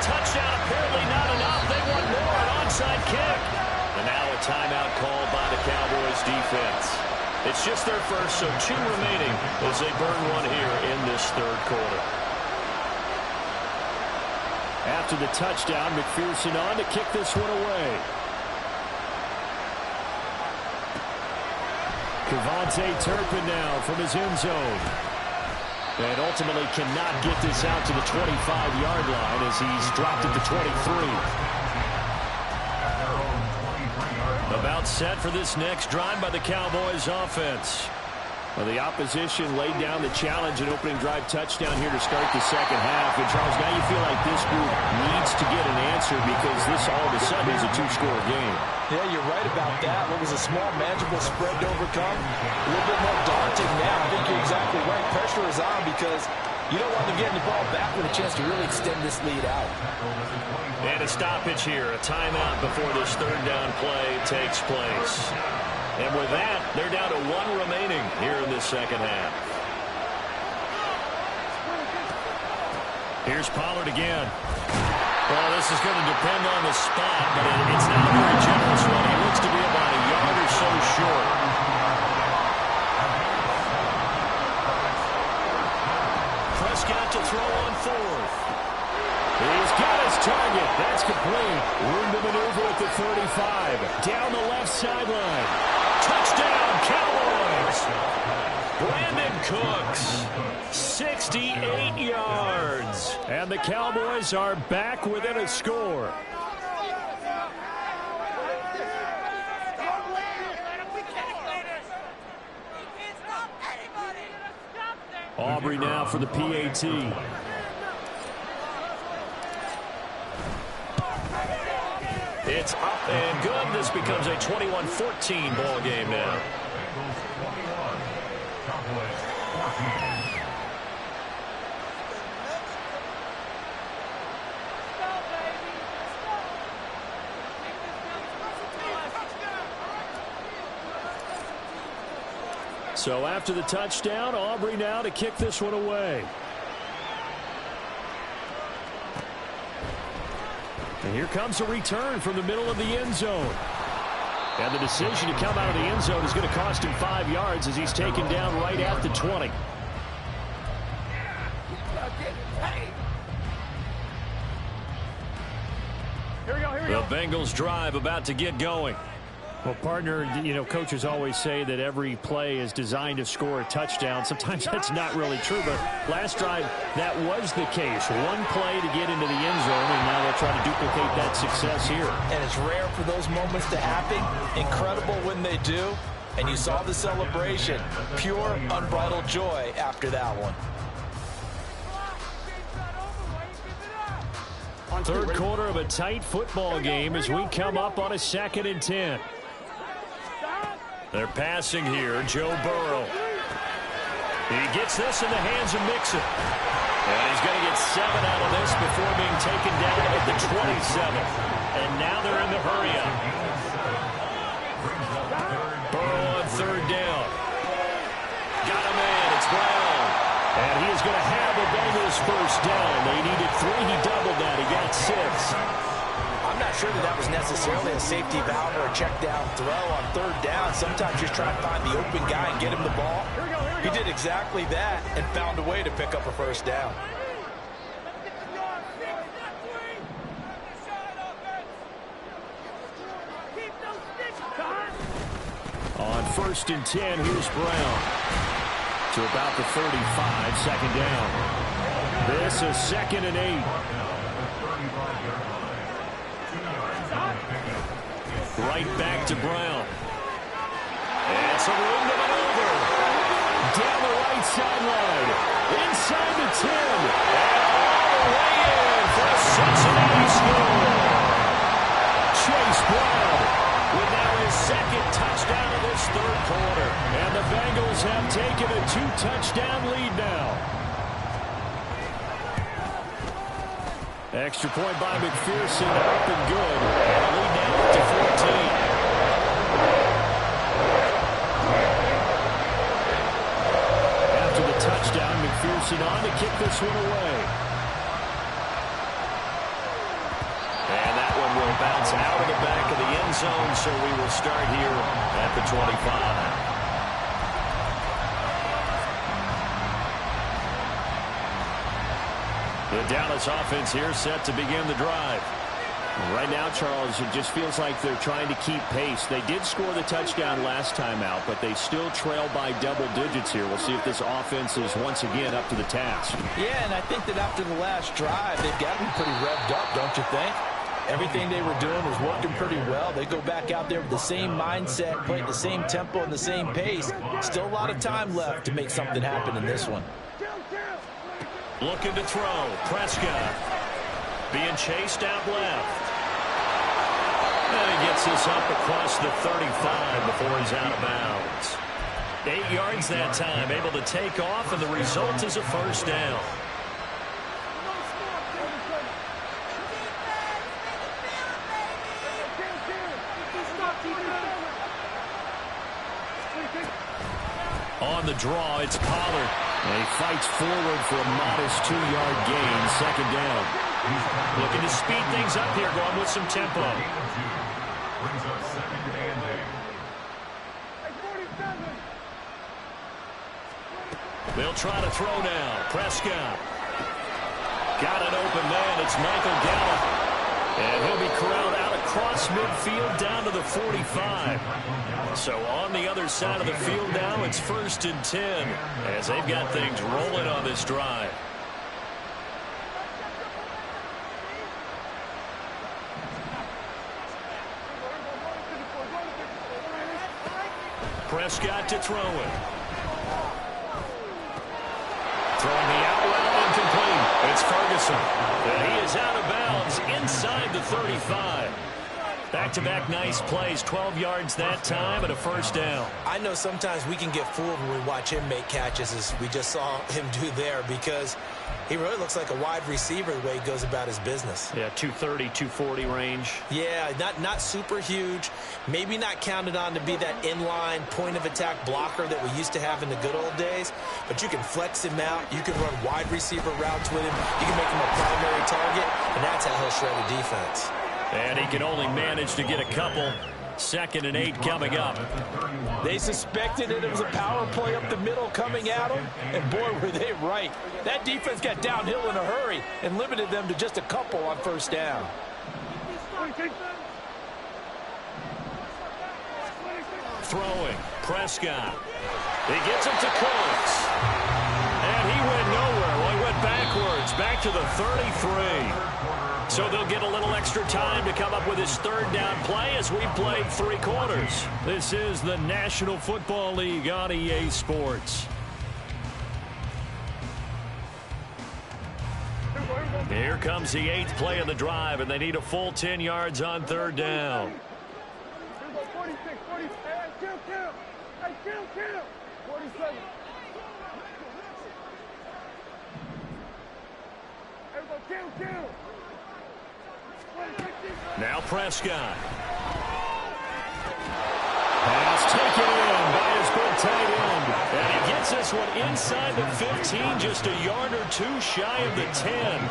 Touchdown apparently not enough. They want more, an onside kick. And now a timeout called by the Cowboys defense. It's just their first, so 2 remaining as they burn one here in this third quarter. After the touchdown, McPherson on to kick this one away. Kevontae Turpin now from his end zone. And ultimately cannot get this out to the 25-yard line as he's dropped it to 23. About set for this next drive by the Cowboys offense. Well, the opposition laid down the challenge and opening drive touchdown here to start the second half. And, Charles, now you feel like this group needs to get an answer because this all of a sudden is a 2-score game. Yeah, you're right about that. What was a small, manageable spread to overcome, a little bit more daunting now. I think you're exactly right. Pressure is on because you don't want them getting the ball back with a chance to really extend this lead out. And a stoppage here, a timeout before this third down play takes place. And with that, they're down to 1 remaining here in this second half. Here's Pollard again. Well, this is going to depend on the spot, but it's not a very generous one. He looks to be about a yard or so short. Prescott to throw on 4th. He's got his target. That's complete. Room to maneuver at the 35. Down the left sideline. Touchdown, Cowboys. Brandon Cooks, 68 yards. And the Cowboys are back within a score. Aubrey now for the PAT. It's up and good. This becomes a 21-14 ball game now. So after the touchdown, Aubrey now to kick this one away. And here comes a return from the middle of the end zone. And the decision to come out of the end zone is going to cost him 5 yards as he's taken down right at the 20. The Bengals drive about to get going. Well, partner, you know, coaches always say that every play is designed to score a touchdown. Sometimes that's not really true, but last drive, that was the case. One play to get into the end zone, and now they'll try to duplicate that success here. And it's rare for those moments to happen. Incredible when they do. And you saw the celebration. Pure, unbridled joy after that one. Third quarter of a tight football game as we come up on a 2nd and 10. They're passing here, Joe Burrow. He gets this in the hands of Mixon. And he's going to get 7 out of this before being taken down at the 27. And now they're in the hurry-up. Burrow on 3rd down. Got a man, it's Brown. And he is going to have the Bengals first down. They needed 3, he doubled that, he got 6. I'm not sure that was necessarily a safety valve or a check down throw on 3rd down. Sometimes you just try to find the open guy and get him the ball. He did exactly that and found a way to pick up a first down. 1st and 10. Here's Brown. To about the 35, second down. This is 2nd and 8. Right back to Brown. And some room to maneuver. Down the right sideline. Inside the 10. And all the way in for a Cincinnati score. Chase Brown with now his 2nd touchdown of this 3rd quarter. And the Bengals have taken a 2-touchdown lead now. Extra point by McPherson, up and good. And a lead now up to 14. After the touchdown, McPherson on to kick this one away. And that one will bounce out of the back of the end zone, so we will start here at the 25. The Dallas offense here set to begin the drive. Right now, Charles, it just feels like they're trying to keep pace. They did score the touchdown last time out, but they still trail by double digits here. We'll see if this offense is once again up to the task. Yeah, and I think that after the last drive, they've got to be pretty revved up, don't you think? Everything they were doing was working pretty well. They go back out there with the same mindset, play at the same tempo and the same pace. Still a lot of time left to make something happen in this one. Looking to throw. Prescott being chased out left. And he gets this up across the 35 before he's out of bounds. 8 yards that time, able to take off, and the result is a 1st down. On the draw, it's Pollard. And he fights forward for a modest 2-yard gain, 2nd down. Looking to speed things up here, going with some tempo. Brings up 2nd and 8. They'll try to throw now. Prescott. Got an open man. It's Michael Gallup. And he'll be corralled out across midfield down to the 45. So on the other side of the field now, it's 1st and 10 as they've got things rolling on this drive. Prescott to throw it. Throwing the out route incomplete. It's Ferguson. And he is out of bounds inside the 35. Back-to-back nice plays, 12 yards that time and a 1st down. I know sometimes we can get fooled when we watch him make catches, as we just saw him do there, because he really looks like a wide receiver the way he goes about his business. Yeah, 230, 240 range. Yeah, not super huge. Maybe not counted on to be that inline point-of-attack blocker that we used to have in the good old days, but you can flex him out. You can run wide receiver routes with him. You can make him a primary target, and that's how he'll shred a defense. And he can only manage to get a couple. 2nd and 8 coming up. They suspected it was a power play up the middle coming at them, and boy, were they right. That defense got downhill in a hurry and limited them to just a couple on 1st down. Throwing. Prescott. He gets it to Cooks. And he went nowhere. Well, he went backwards. Back to the 33. So they'll get a little extra time to come up with his 3rd down play as we played 3 quarters. This is the National Football League on EA Sports. Here comes the 8th play of the drive, and they need a full 10 yards on 3rd down. Now Prescott. Pass taken in by his big tight end. And he gets this one inside the 15, just a yard or 2 shy of the 10.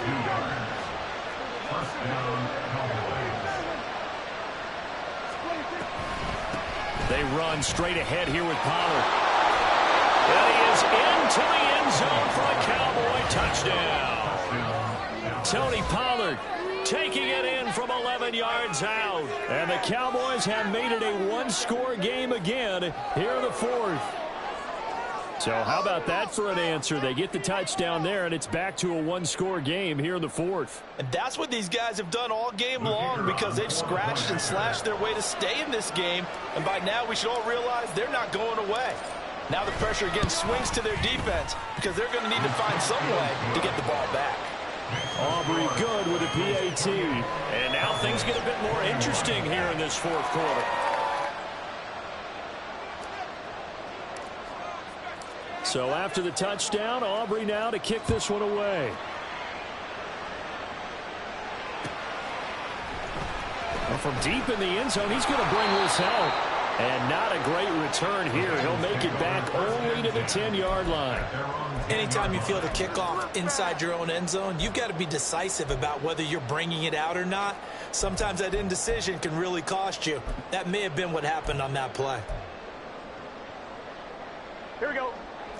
They run straight ahead here with Pollard. And he is into the end zone for a Cowboy touchdown. Tony Pollard taking it in from 11 yards out. And the Cowboys have made it a one-score game again here in the fourth. So how about that for an answer? They get the touchdown there, and it's back to a one-score game here in the fourth. And that's what these guys have done all game long, because they've scratched and slashed their way to stay in this game. And by now, we should all realize they're not going away. Now the pressure again swings to their defense, because they're going to need to find some way to get the ball back. Aubrey good with a PAT. And now things get a bit more interesting here in this fourth quarter. So after the touchdown, Aubrey now to kick this one away. Well, from deep in the end zone, he's going to bring this out. And not a great return here. He'll make it back only to the 10-yard line. Anytime you feel the kickoff inside your own end zone, you've got to be decisive about whether you're bringing it out or not. Sometimes that indecision can really cost you. That may have been what happened on that play. Here we go.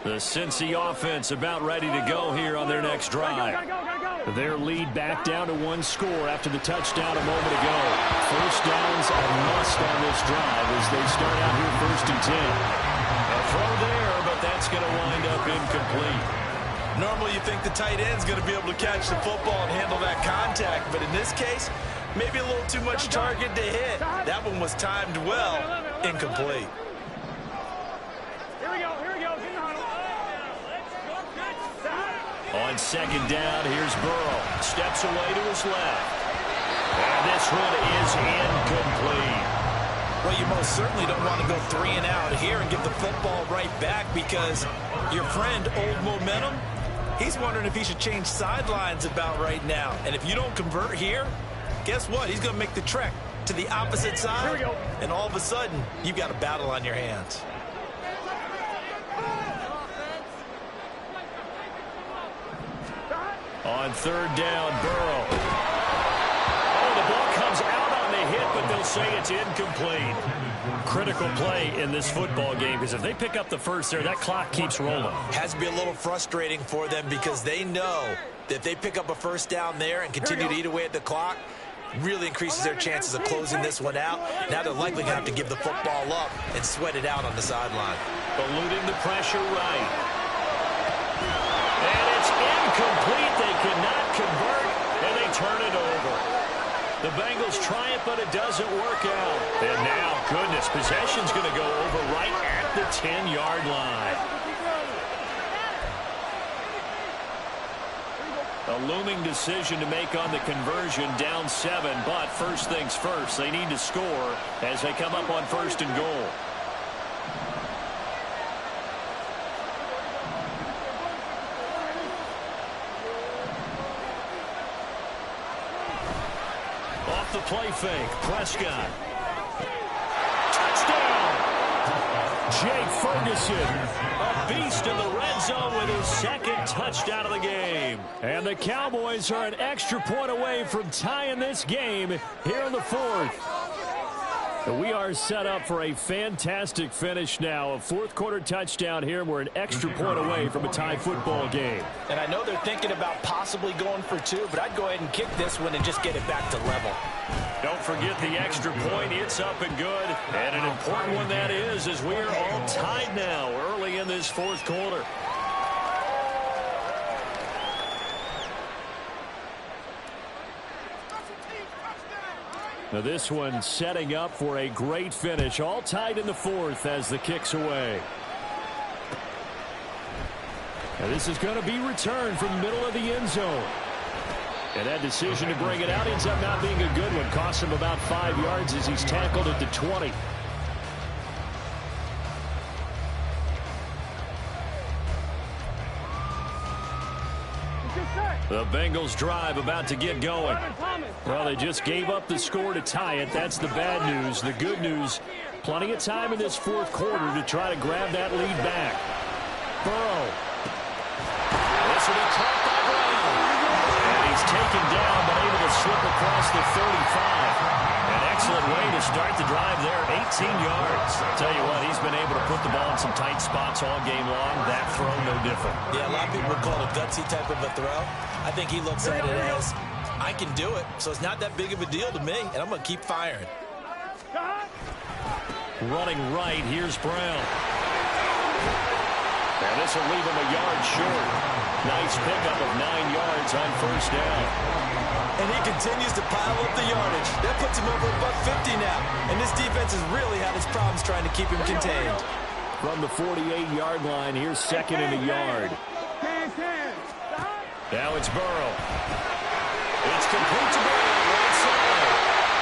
The Cincy offense about ready to go here on their next drive. Their lead back down to one score after the touchdown a moment ago. First down's a must on this drive as they start out here 1st and 10. A throw there, but that's going to wind up incomplete. Normally you think the tight end's going to be able to catch the football and handle that contact, but in this case, maybe a little too much target to hit. That one was timed well, incomplete. Here we go. On second down, here's Burrow. Steps away to his left. And this one is incomplete. Well, you most certainly don't want to go 3 and out here and give the football right back, because your friend, Old Momentum, he's wondering if he should change sidelines about right now. And if you don't convert here, guess what? He's going to make the trek to the opposite side. Here we go. And all of a sudden, you've got a battle on your hands. On third down, Burrow. Oh, the ball comes out on the hit, but they'll say it's incomplete. Critical play in this football game, because if they pick up the first there, that clock keeps rolling. Has to be a little frustrating for them, because they know that if they pick up a first down there and continue to eat away at the clock, really increases their chances of closing this one out. Now they're likely going to have to give the football up and sweat it out on the sideline. Eluding the pressure right. And it's incomplete. They cannot convert, and they turn it over. The Bengals try it, but it doesn't work out. And now, goodness, possession's going to go over right at the 10-yard line. A looming decision to make on the conversion, down 7, but first things first, they need to score as they come up on 1st and goal. Off the play fake, Prescott. Touchdown! Jake Ferguson, A beast in the red zone with his second touchdown of the game. and the Cowboys are an extra point away from tying this game here in the fourth. We are set up for a fantastic finish now. A fourth-quarter touchdown here. We're an extra point away from a tie football game. And I know they're thinking about possibly going for 2, but I'd go ahead and kick this one and just get it back to level. Don't forget the extra point. It's up and good. And an important one that is, as we are all tied now early in this fourth quarter. Now this one setting up for a great finish. All tied in the fourth as the kick's away. Now this is going to be returned from the middle of the end zone. And that decision to bring it out ends up not being a good one. Costs him about 5 yards as he's tackled at the 20. The Bengals drive about to get going. Well, they just gave up the score to tie it. That's the bad news. The good news, plenty of time in this fourth quarter to try to grab that lead back. Burrow. This will be caught by Brown. And he's taken down, but able to slip across the 35. An excellent way to start the drive there, 18 yards. I'll tell you what, he's been able to put the ball in some tight spots all game long. That throw, no different. Yeah, a lot of people would call it a gutsy type of a throw. I think he looks at it as, I can do it, so it's not that big of a deal to me, and I'm going to keep firing. Running right, here's Brown. And this will leave him a yard short. Nice pickup of 9 yards on first down. And he continues to pile up the yardage. That puts him over $150 now. And this defense has really had its problems trying to keep him contained. From the 48-yard line, here's second and a yard. Now it's Burrow. It's complete to Burrow, right side.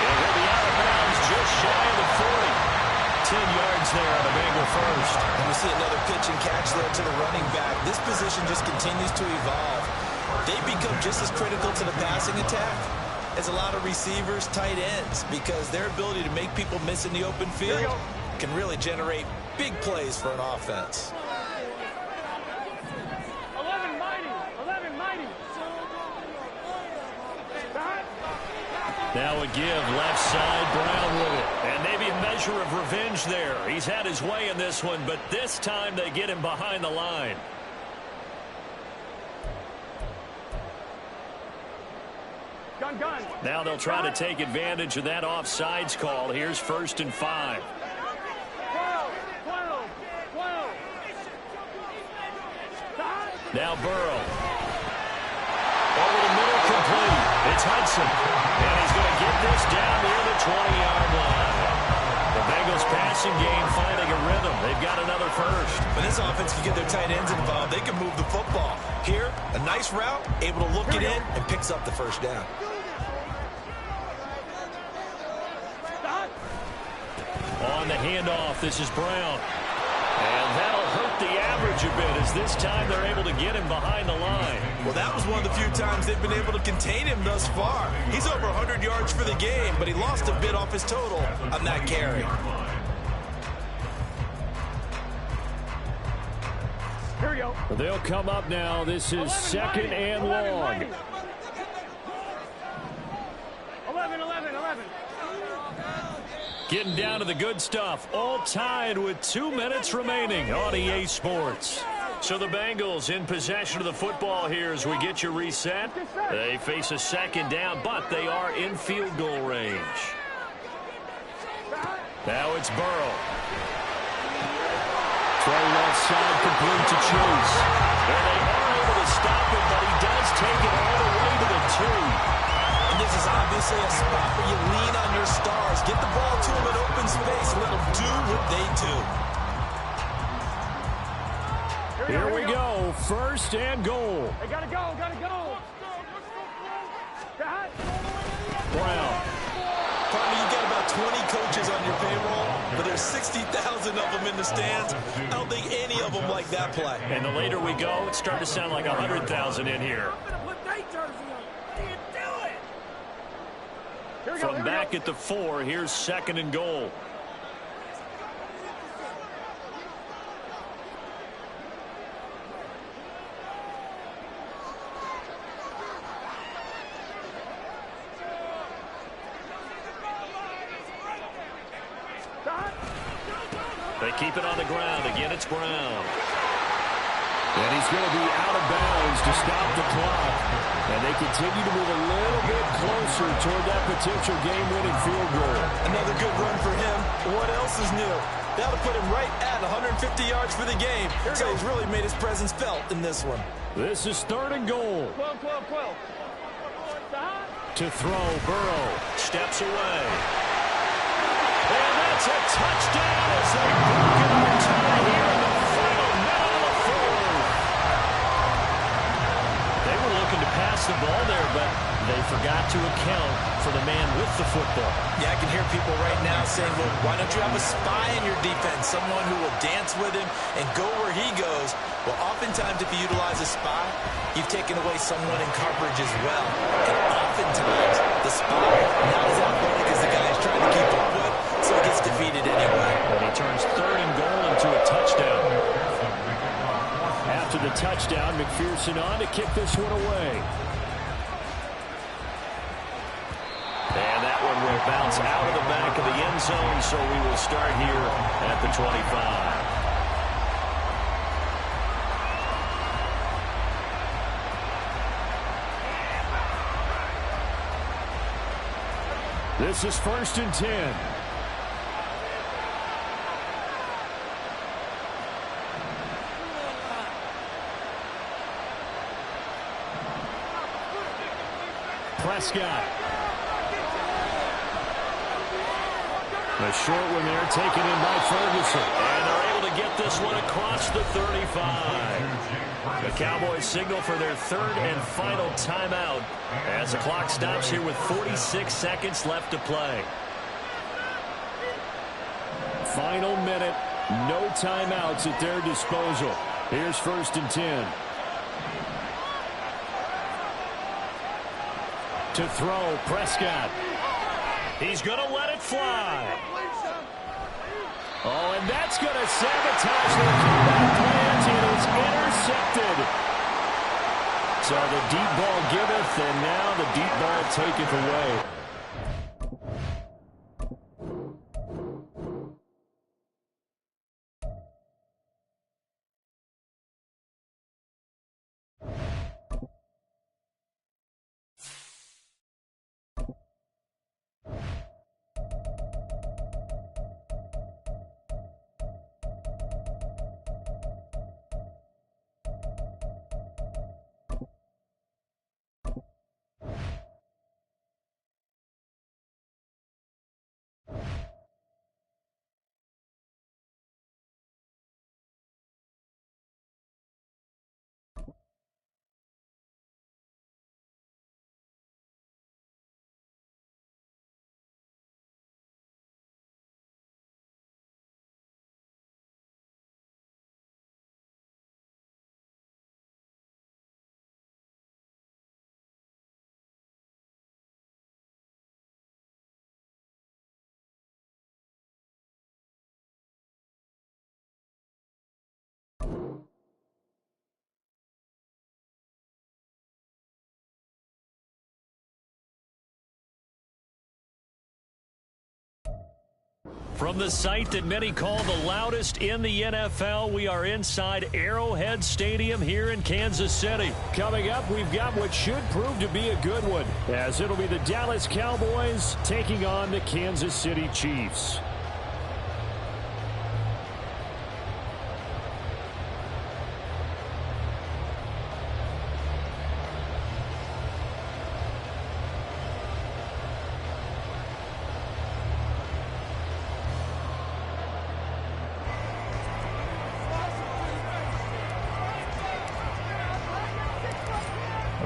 And he'll be out of bounds just shy of the 40. 10 yards there on a Bengal first. And we see another pitch and catch there to the running back. This position just continues to evolve. They become just as critical to the passing attack as a lot of receivers, tight ends, because their ability to make people miss in the open field can really generate big plays for an offense. 11 mighty. Now a give, left side, Brown with it. And maybe a measure of revenge there. He's had his way in this one, but this time they get him behind the line. Gun. Now they'll try to take advantage of that offsides call. Here's 1st and 5. 12. Now Burrow. Over the middle, complete. It's Hudson. And he's going to get this down near the 20-yard line. The Bengals passing game finding a rhythm. They've got another first. When this offense can get their tight ends involved, they can move the football. Here, a nice route, able to look it in, and picks up the first down. On the handoff, this is Brown. And that'll hurt the average a bit as this time they're able to get him behind the line. Well, that was one of the few times they've been able to contain him thus far. He's over 100 yards for the game, but he lost a bit off his total on that carry. Here we go. They'll come up now. This is second and long. 11. Getting down to the good stuff. All tied with 2 minutes remaining on EA Sports. So the Bengals in possession of the football here as we get you reset. They face a second down, but they are in field goal range. Now it's Burrow. Throw left side, complete to Chase. Well, they are able to stop it, but he does take it all the way to the 2. And this is obviously a spot where you lean on your stars. Get the ball to them in open space and let them do what they do. Here we go. First and goal. They gotta go. Brown. Partner, you got about 20 coaches on your payroll, but there's 60,000 of them in the stands. I don't think any of them like that play. And the later we go, it's starting to sound like 100,000 in here. From back at the 4, here's second and goal. They keep it on the ground. Again, it's Brown. And he's going to be out of bounds to stop the clock. And they continue to move a little bit closer toward that potential game-winning field goal. Another good run for him. What else is new? That'll put him right at 150 yards for the game. So he's really made his presence felt in this one. This is third and goal. 12. To throw, Burrow. Steps away. And that's a touchdown as they break it on time here in the final minute of the fourth. They were looking to pass the ball there, but they forgot to account for the man with the football. Yeah, I can hear people right now saying, well, why don't you have a spy in your defense, someone who will dance with him and go where he goes? Well, oftentimes if you utilize a spy, you've taken away someone in coverage as well. And oftentimes the spy, not as athletic as the guy who's trying to keep the foot, so he gets defeated anyway. And he turns third and goal into a touchdown. After the touchdown, McPherson on to kick this one away. And that one will bounce out of the back of the end zone, so we will start here at the 25. This is 1st and 10. Prescott. The short one there taken in by Ferguson. And they're able to get this one across the 35. The Cowboys signal for their 3rd and final timeout as the clock stops here with 46 seconds left to play. Final minute. No timeouts at their disposal. Here's 1st and 10. To throw, Prescott. He's going to let it fly. Oh, and that's going to sabotage their comeback plans. It is intercepted. So the deep ball giveth, and now the deep ball taketh away. From the site that many call the loudest in the NFL, we are inside Arrowhead Stadium here in Kansas City. Coming up, we've got what should prove to be a good one, as it'll be the Dallas Cowboys taking on the Kansas City Chiefs.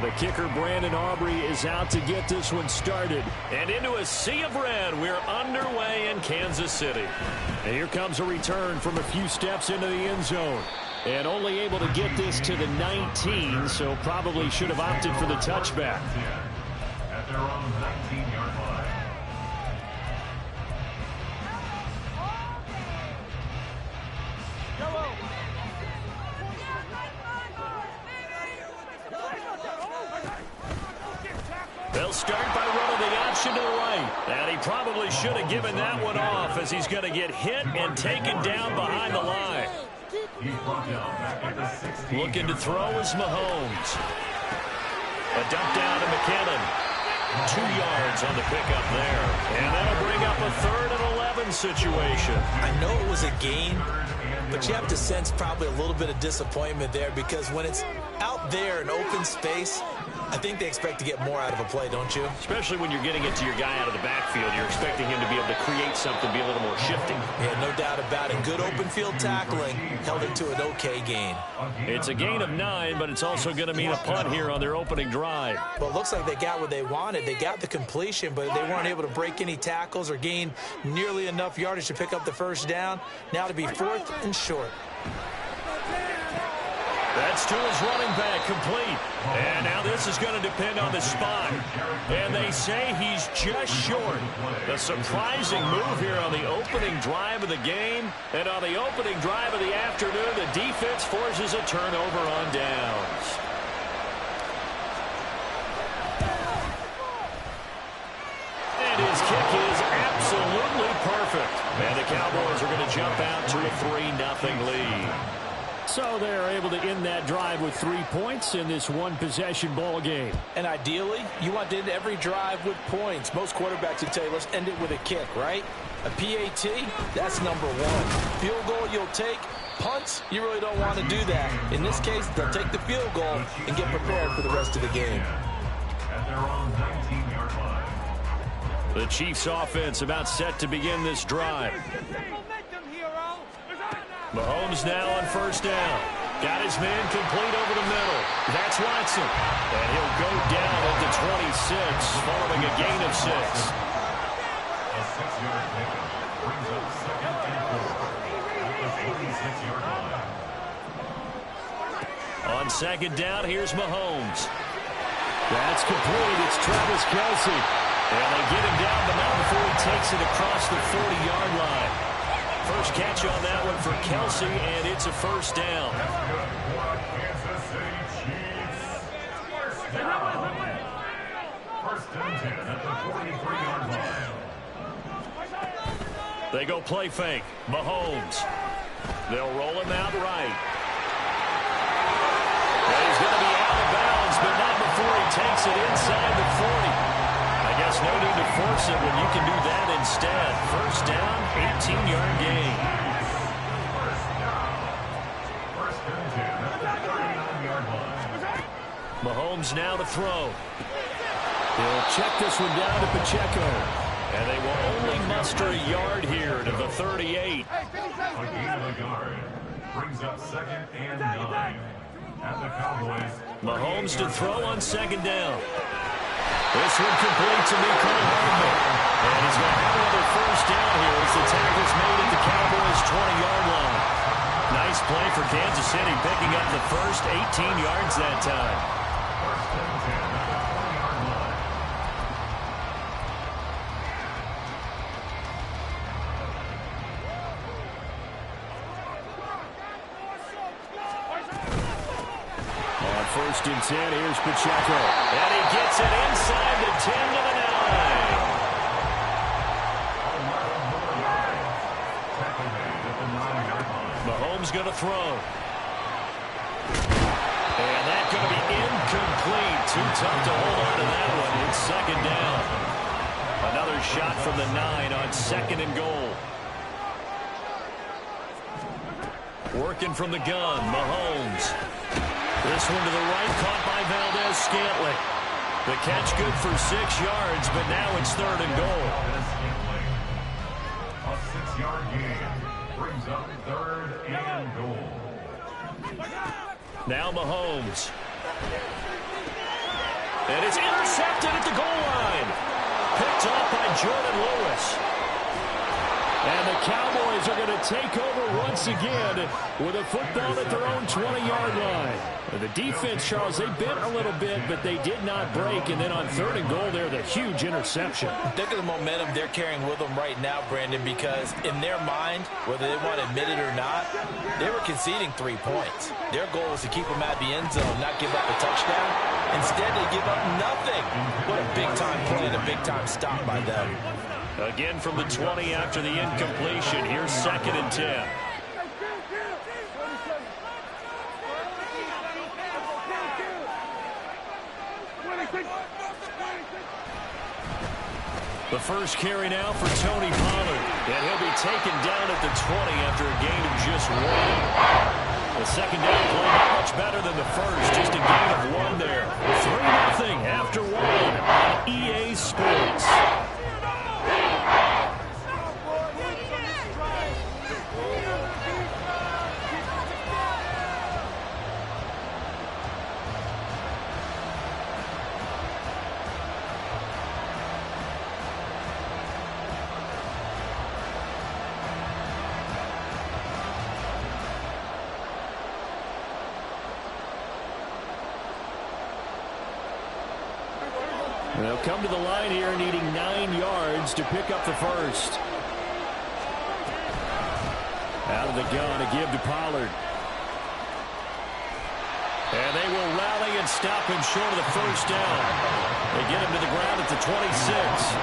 The kicker, Brandon Aubrey, is out to get this one started. And into a sea of red, we're underway in Kansas City. And here comes a return from a few steps into the end zone. And only able to get this to the 19, so probably should have opted for the touchback. At their own 19-yard line. They'll start by running the option to the right. And he probably should have given that one off, as he's going to get hit and taken down behind the line. Looking to throw is Mahomes. A dump down to McKinnon. 2 yards on the pickup there. And that'll bring up a 3rd and 11 situation. I know it was a gain, but you have to sense probably a little bit of disappointment there, because when it's out there in open space, I think they expect to get more out of a play, don't you? Especially when you're getting it to your guy out of the backfield. You're expecting him to be able to create something, be a little more shifty. Yeah, no doubt about it. Good open field tackling. Held it to an okay gain. It's a gain of 9, but it's also going to mean a punt here on their opening drive. Well, it looks like they got what they wanted. They got the completion, but they weren't able to break any tackles or gain nearly enough yardage to pick up the first down. Now to be 4th and short. That's to his running back, complete. And now this is going to depend on the spot. And they say he's just short. A surprising move here on the opening drive of the game. And on the opening drive of the afternoon, the defense forces a turnover on downs. And his kick is absolutely perfect. And the Cowboys are going to jump out to a 3-0 lead. So they're able to end that drive with 3 points in this one-possession ball game. And ideally, you want to end every drive with points. Most quarterbacks would tell you, let's end it with a kick, right? A PAT, that's number one. Field goal you'll take. Punts, you really don't want to do that. In this case, they'll take the field goal and get prepared for the rest of the game. At their own 19-yard line. The Chiefs offense about set to begin this drive. Mahomes now on first down. Got his man complete over the middle. That's Watson. And he'll go down at the 26 following a gain of 6. A 6-yard pickup brings up 2nd and 4 at the 46-yard line. On second down, here's Mahomes. That's complete. It's Travis Kelce. And they get him down, but not before he takes it across the 40-yard line. First catch on that one for Kelce, and it's a first down. That's good for Kansas City Chiefs. First down. First and 10 at the 43-yard line. They go play fake. Mahomes. They'll roll him out right. And he's going to be out of bounds, but not before he takes it inside the 40. I guess no need to force it when you can do that instead. First down, 18-yard gain. First and 10 at the 39-yard line. Mahomes now to throw. He'll check this one down to Pacheco. And they will only muster a yard here to the 38. A gain of a yard brings up 2nd and 9 at the Cowboys. Mahomes to throw on second down. This one complete to Mecole Hardman. And he's going to have another first down here as the tackle's made at the Cowboys' 20-yard line. Nice play for Kansas City, picking up the first 18 yards that time. First and 10 at the 20-yard line. On first and 10, here's Pacheco. And he gets it inside the 10 to the 9. Mahomes going to throw. And that's going to be incomplete. Too tough to hold on to that one. It's second down. Another shot from the 9 on second and goal. Working from the gun, Mahomes. This one to the right, caught by Valdez-Scantling. The catch good for 6 yards, but now it's third and goal. A 6-yard gain brings up 3rd and goal. Now Mahomes. And it's intercepted at the goal line. Picked off by Jordan Lewis. And the Cowboys are going to take over once again with a football at their own 20-yard line. The defense, Charles, they bent a little bit, but they did not break. And then on third and goal there, the huge interception. Look at the momentum they're carrying with them right now, Brandon, because in their mind, whether they want to admit it or not, they were conceding 3 points. Their goal was to keep them at the end zone, not give up a touchdown. Instead, they give up nothing. What a big-time play and a big-time stop by them. Again from the 20 after the incompletion. Here's second and 10. The first carry now for Tony Pollard. And he'll be taken down at the 20 after a gain of just 1. The second down play not much better than the first. Just a gain of 1 there. 3-0 after 1 on EA Sports. They'll come to the line here needing 9 yards to pick up the first. Out of the gun to give to Pollard. And they will rally and stop him short of the first down. They get him to the ground at the 26.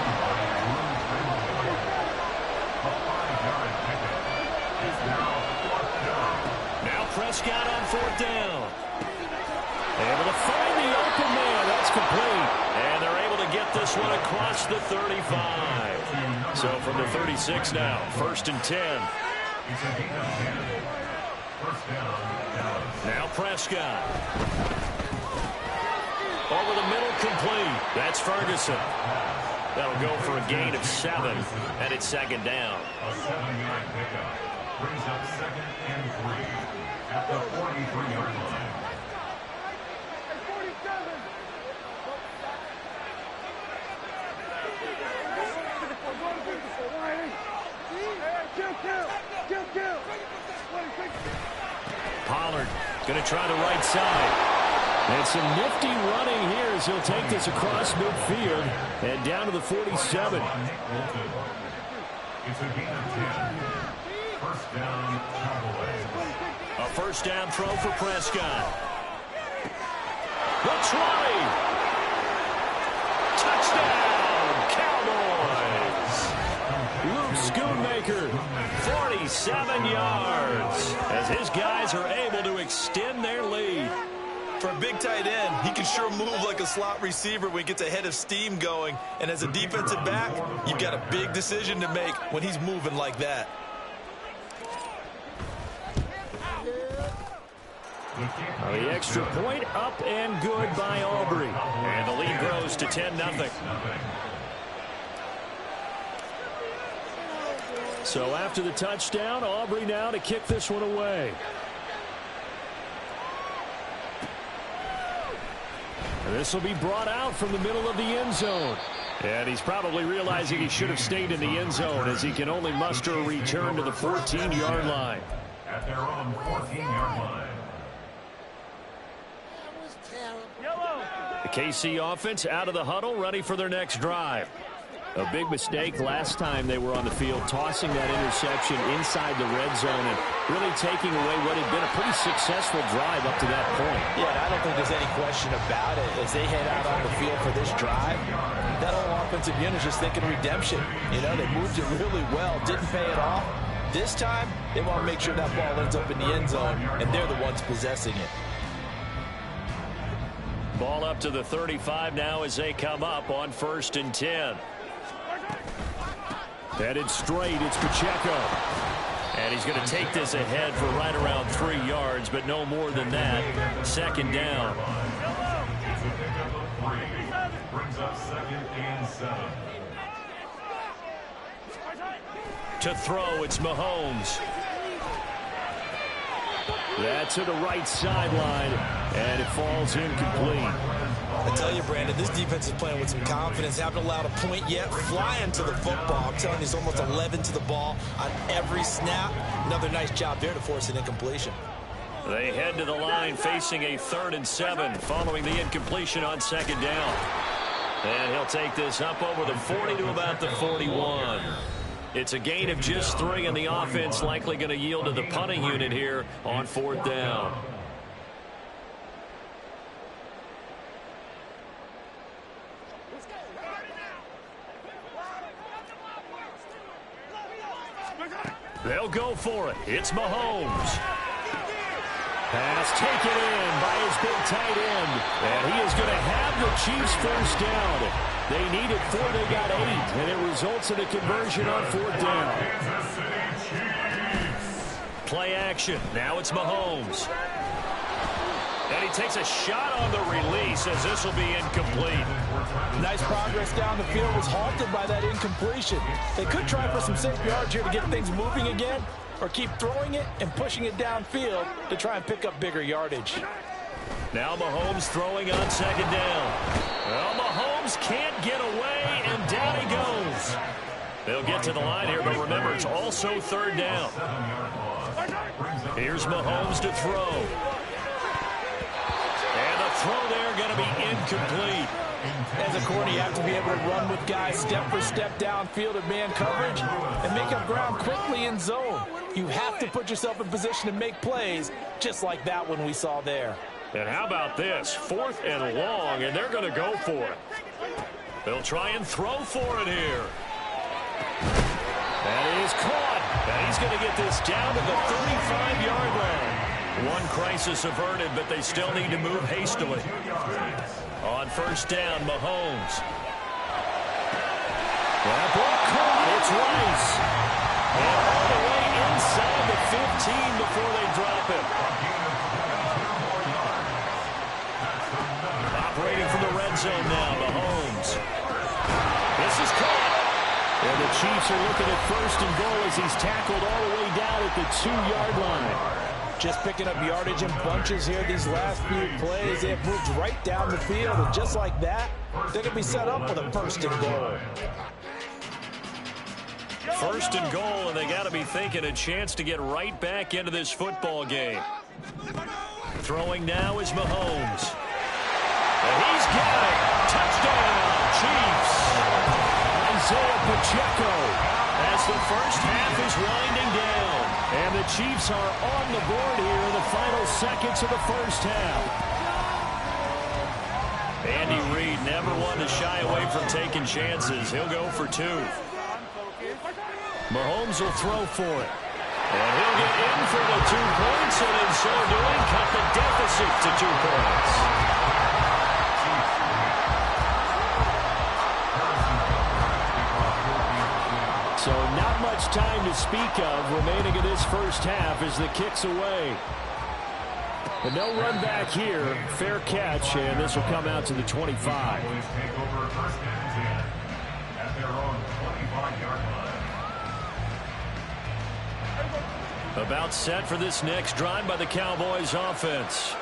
Prescott on 4th down. Able to find the open man. That's complete. And they're able to get this one across the 35. So from the 36 now, 1st and 10. Now Prescott. Over the middle, complete. That's Ferguson. That'll go for a gain of 7, and it's 2nd down. A 7-yard pickup brings up 2nd and 3 at the 43-yard line. Pollard going to try the right side. And some nifty running here as he'll take this across midfield and down to the 47. It's a gain of 10. First down, Cowboys. A first down throw for Prescott. The try. Touchdown, Cowboys. Luke Schoonmaker, 47 yards, as his guys are able to extend their lead. For a big tight end, he can sure move like a slot receiver when he gets a head of steam going. And as a defensive back, you've got a big decision to make when he's moving like that. The extra point up and good by Aubrey. And the lead grows to 10-0. So after the touchdown, Aubrey now to kick this one away. And this will be brought out from the middle of the end zone. And he's probably realizing he should have stayed in the end zone as he can only muster a return to the 14-yard line. At their own 14-yard line. The KC offense out of the huddle, ready for their next drive. A big mistake last time they were on the field, tossing that interception inside the red zone and really taking away what had been a pretty successful drive up to that point. Yeah, and I don't think there's any question about it. As they head out on the field for this drive, that whole offensive unit is just thinking redemption. You know, they moved it really well, didn't pay it off. This time, they want to make sure that ball ends up in the end zone, and they're the ones possessing it. Ball up to the 35 now as they come up on 1st and 10. Headed straight, it's Pacheco. And he's going to take this ahead for right around 3 yards, but no more than that. 2nd down. Brings up 2nd and 7. To throw, it's Mahomes. That's to the right sideline, and it falls incomplete. I tell you, Brandon, this defense is playing with some confidence. Haven't allowed a point yet. Flying to the football. I'm telling you, it's almost 11 to the ball on every snap. Another nice job there to force an incompletion. They head to the line facing a 3rd and 7 following the incompletion on 2nd down. And he'll take this up over the 40 to about the 41. It's a gain of just 3, and the offense likely going to yield to the punting unit here on 4th down. They'll go for it. It's Mahomes. Pass taken in by his big tight end. And he is going to have the Chiefs first down. They needed 4, they got 8. And it results in a conversion on 4th down. Play action. Now it's Mahomes. And he takes a shot on the release as this will be incomplete. Nice progress down the field, was halted by that incompletion. They could try for some safe yards here to get things moving again, or keep throwing it and pushing it downfield to try and pick up bigger yardage. Now Mahomes throwing on 2nd down. Well, Mahomes can't get away, and down he goes. They'll get to the line here, but remember, it's also 3rd down. Here's Mahomes to throw. And the throw there going to be incomplete. As a corner, you have to be able to run with guys step for step downfield in man coverage and make up ground quickly in zone. You have to put yourself in position to make plays, just like that one we saw there. And how about this? 4th and long, and they're going to go for it. They'll try and throw for it here. That is caught. And he's going to get this down to the 35-yard line. One crisis averted, but they still need to move hastily. On first down, Mahomes. That ball caught. It's Rice. And all the way inside the 15 before they drop him. Operating from the red zone now, Mahomes. This is caught. And the Chiefs are looking at first and goal as he's tackled all the way down at the 2-yard line. Just picking up yardage in bunches here these last few plays. They have moved right down the field, and just like that, they're going to be set up for the first and goal. First and goal, and they got to be thinking a chance to get right back into this football game. Throwing now is Mahomes. And he's got it. Touchdown, Chiefs. Isaiah Pacheco as the first half is winding down. And the Chiefs are on the board here in the final seconds of the first half. Andy Reid never one to shy away from taking chances. He'll go for 2. Mahomes will throw for it. And he'll get in for the 2 points, and in so doing, cut the deficit to 2 points. So not much time to speak of remaining in this first half as the kick's away. But no run back here. Fair catch, and this will come out to the 25. About set for this next drive by the Cowboys offense.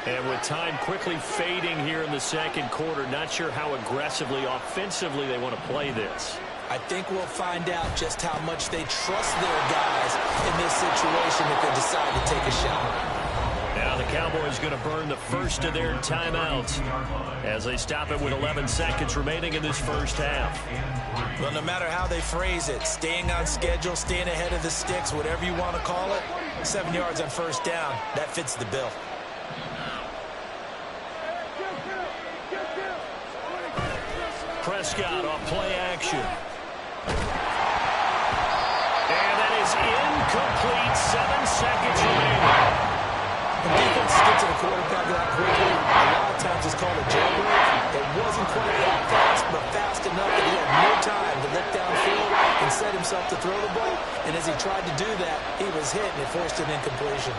And with time quickly fading here in the second quarter, not sure how aggressively, offensively they want to play this. I think we'll find out just how much they trust their guys in this situation if they decide to take a shot. Now the Cowboys going to burn the first of their timeouts as they stop it with 11 seconds remaining in this first half. Well, no matter how they phrase it, staying on schedule, staying ahead of the sticks, whatever you want to call it, 7 yards on first down, that fits the bill. Prescott off play action. And that is incomplete. 7 seconds remaining. The defense gets to the quarterback that quickly. A lot of times it's called a jailbreak. It wasn't quite that fast, but fast enough that he had no time to look downfield and set himself to throw the ball. And as he tried to do that, he was hit and it forced an incompletion.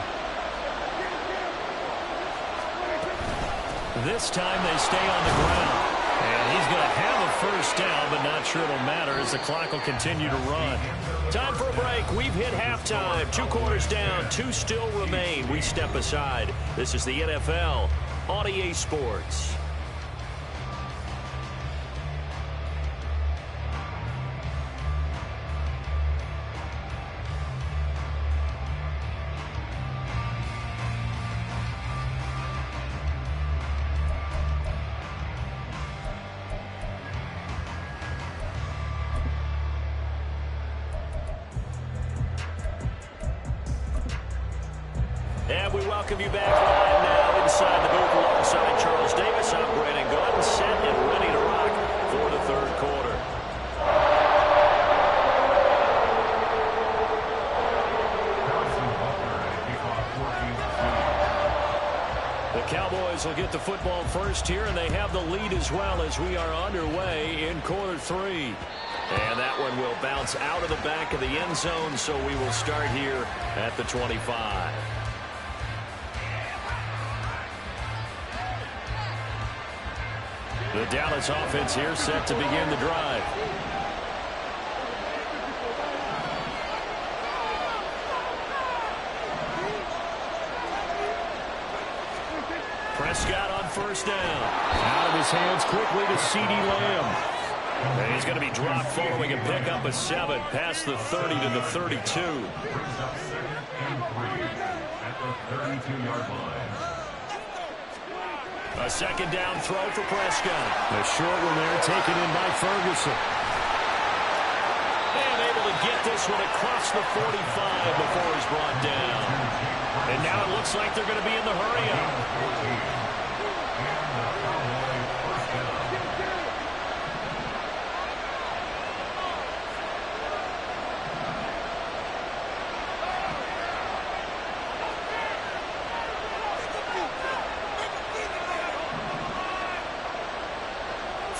This time they stay on the ground. And he's going to have a first down, but not sure it'll matter as the clock will continue to run. Time for a break. We've hit halftime. 2 quarters down. 2 still remain. We step aside. This is the NFL on EA Sports. And we welcome you back live now inside the booth alongside Charles Davis. I'm Brandon Gordon, set and ready to rock for the third quarter. The Cowboys will get the football first here, and they have the lead as well as we are underway in quarter 3. And that one will bounce out of the back of the end zone, so we will start here at the 25. The Dallas offense here set to begin the drive. Prescott on first down. Out of his hands quickly to CeeDee Lamb. And he's going to be dropped following a pickup of 7 past the 30 to the 32. Brings up 2nd and 3 at the 32-yard line. A second down throw for Prescott. The short one there taken in by Ferguson. And able to get this one across the 45 before he's brought down. And now it looks like they're going to be in the hurry-up.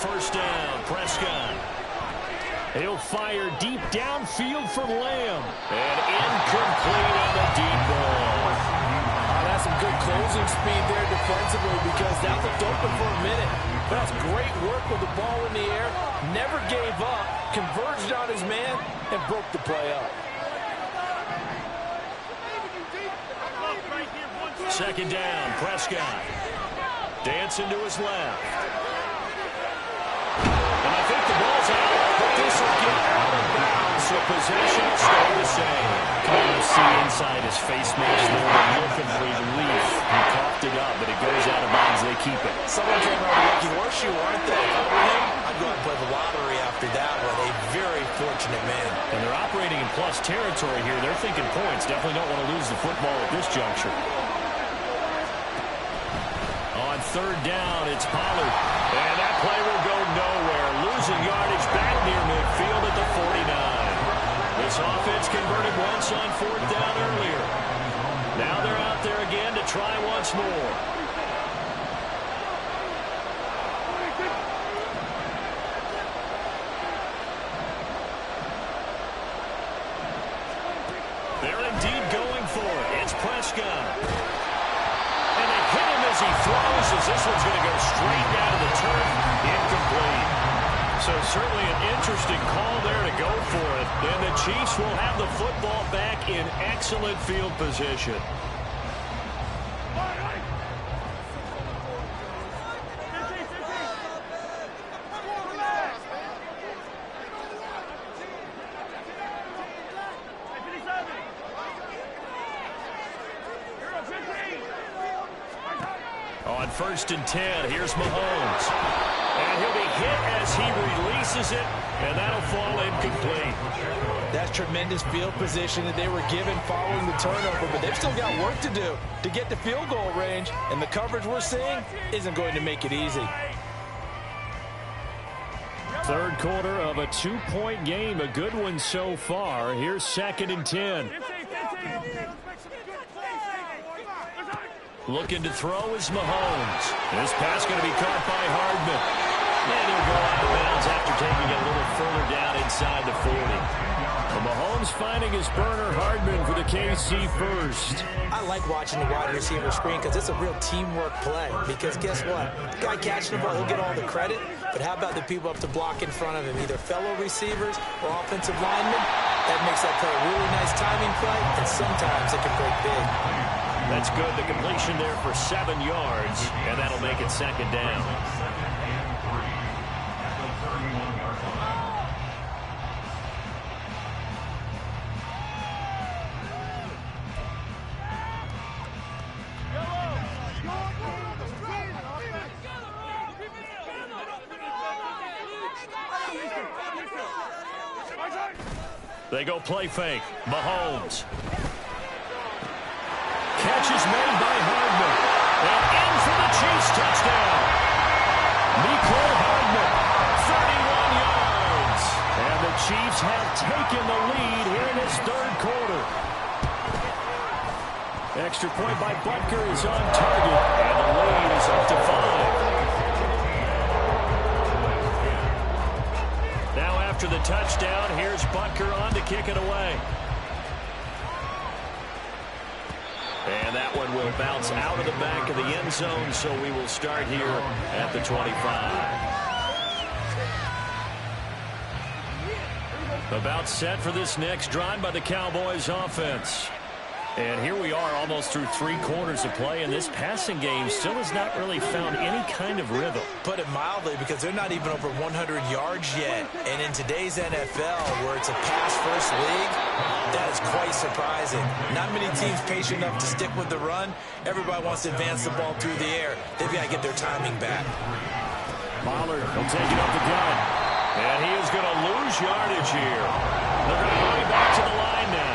first down. Prescott. He'll fire deep downfield for Lamb. And incomplete on the deep ball. That's some good closing speed there defensively because that looked open for a minute. But that's great work with the ball in the air. Never gave up, converged on his man, and broke the play up. Second down, Prescott. Dancing to his left. And I think the ball's out, but this will get out of bounds, so possession will stay the same. Kind of see inside his face mask there, a look of relief. He coughed it up, but it goes out of bounds. They keep it. Someone came out with a lucky horseshoe, aren't they? I'd go out and play the lottery after that one. A very fortunate man. And they're operating in plus territory here. They're thinking points. Definitely don't want to lose the football at this juncture. On third down, it's Pollard. And that play will go nowhere. Losing yardage back near midfield at the 49. This offense converted once on fourth down earlier. Now they're out there again to try once more. They're indeed going for it. It's Prescott. And they hit him as he throws, as this one's going to go straight down to the turf. Incomplete. So certainly an interesting call there to go for it. And the Chiefs will have the football back in excellent field position. On first and 10, here's Mahomes. And he'll be hit as he releases it, and that'll fall incomplete. That's tremendous field position that they were given following the turnover, but they've still got work to do to get to field goal range, and the coverage we're seeing isn't going to make it easy. Third quarter of a two-point game, a good one so far. Here's second and 10. Looking to throw is Mahomes. This pass going to be caught by Hardman. And he'll go out of bounds after taking it a little further down inside the 40. Well, Mahomes finding his burner, Hardman for the KC first. I like watching the wide receiver screen because it's a real teamwork play. Because guess what? The guy catching the ball, he'll get all the credit. But how about the people up to block in front of him, either fellow receivers or offensive linemen? That makes that play a really nice timing play, and sometimes it can break big. That's good. The completion there for 7 yards, and that'll make it second down. They go play fake. Mahomes. Catch is made by Hardman. And in for the Chiefs touchdown. Mecole Hardman, 31 yards. And the Chiefs have taken the lead here in this third quarter. Extra point by Butker is on target. And the lead is up to 5. Now after the touchdown, here's Butker on to kick it away. And that one will bounce out of the back of the end zone, so we will start here at the 25. About set for this next drive by the Cowboys offense. And here we are almost through 3 quarters of play, and this passing game still has not really found any kind of rhythm. Put it mildly, because they're not even over 100 yards yet. And in today's NFL, where it's a pass-first league, that is quite surprising. Not many teams patient enough to stick with the run. Everybody wants to advance the ball through the air. They've got to get their timing back. Pollard will take it up the gun. And he is going to lose yardage here. They're going to bring it back to the line now.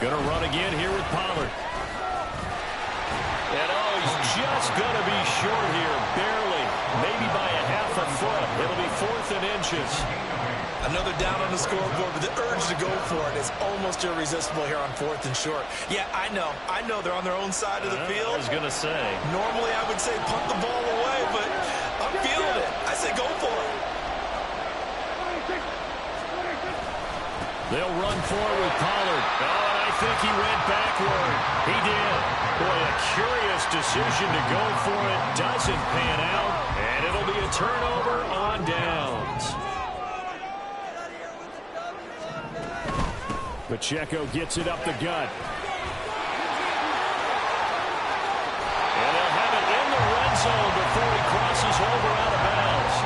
Going to run again here with Pollard. And he's just going to be short here, barely, maybe by a half a foot. It'll be 4th and inches. Another down on the scoreboard, but the urge to go for it is almost irresistible here on 4th and short. Yeah, I know they're on their own side of the field. I was going to say. Normally I would say punt the ball away, but I'm feeling it. I say go for it. They'll run forward with Pollard. Oh, and I think he went backward. He did. Boy, a curious decision to go for it. Doesn't pan out, and it'll be a turnover on downs. Pacheco gets it up the gut. And they'll have it in the red zone before he crosses over out of bounds.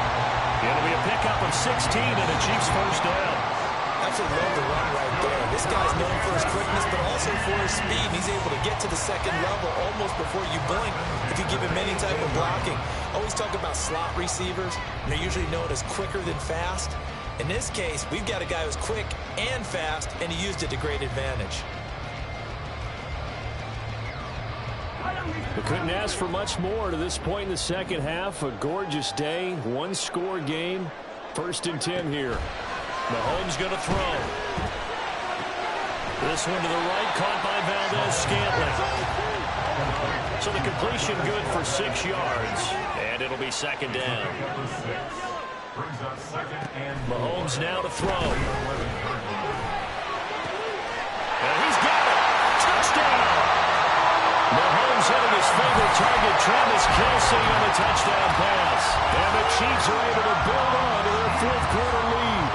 It'll be a pickup of 16 and a Chiefs first down. Absolutely love the run right there. This guy's known for his quickness, but also for his speed. He's able to get to the second level almost before you blink if you give him any type of blocking. Always talk about slot receivers. They're usually known as quicker than fast. In this case, we've got a guy who's quick and fast, and he used it to great advantage. They couldn't ask for much more to this point in the second half. A gorgeous day, one-score game. 1st and 10 here. Mahomes going to throw. This one to the right, caught by Valdez-Scantling. So the completion good for 6 yards, and it'll be 2nd down. Mahomes now to throw. And he's got it. Touchdown. Mahomes hitting his favorite target, Travis Kelce, on the touchdown pass. And the Chiefs are able to build on to their 4th quarter lead.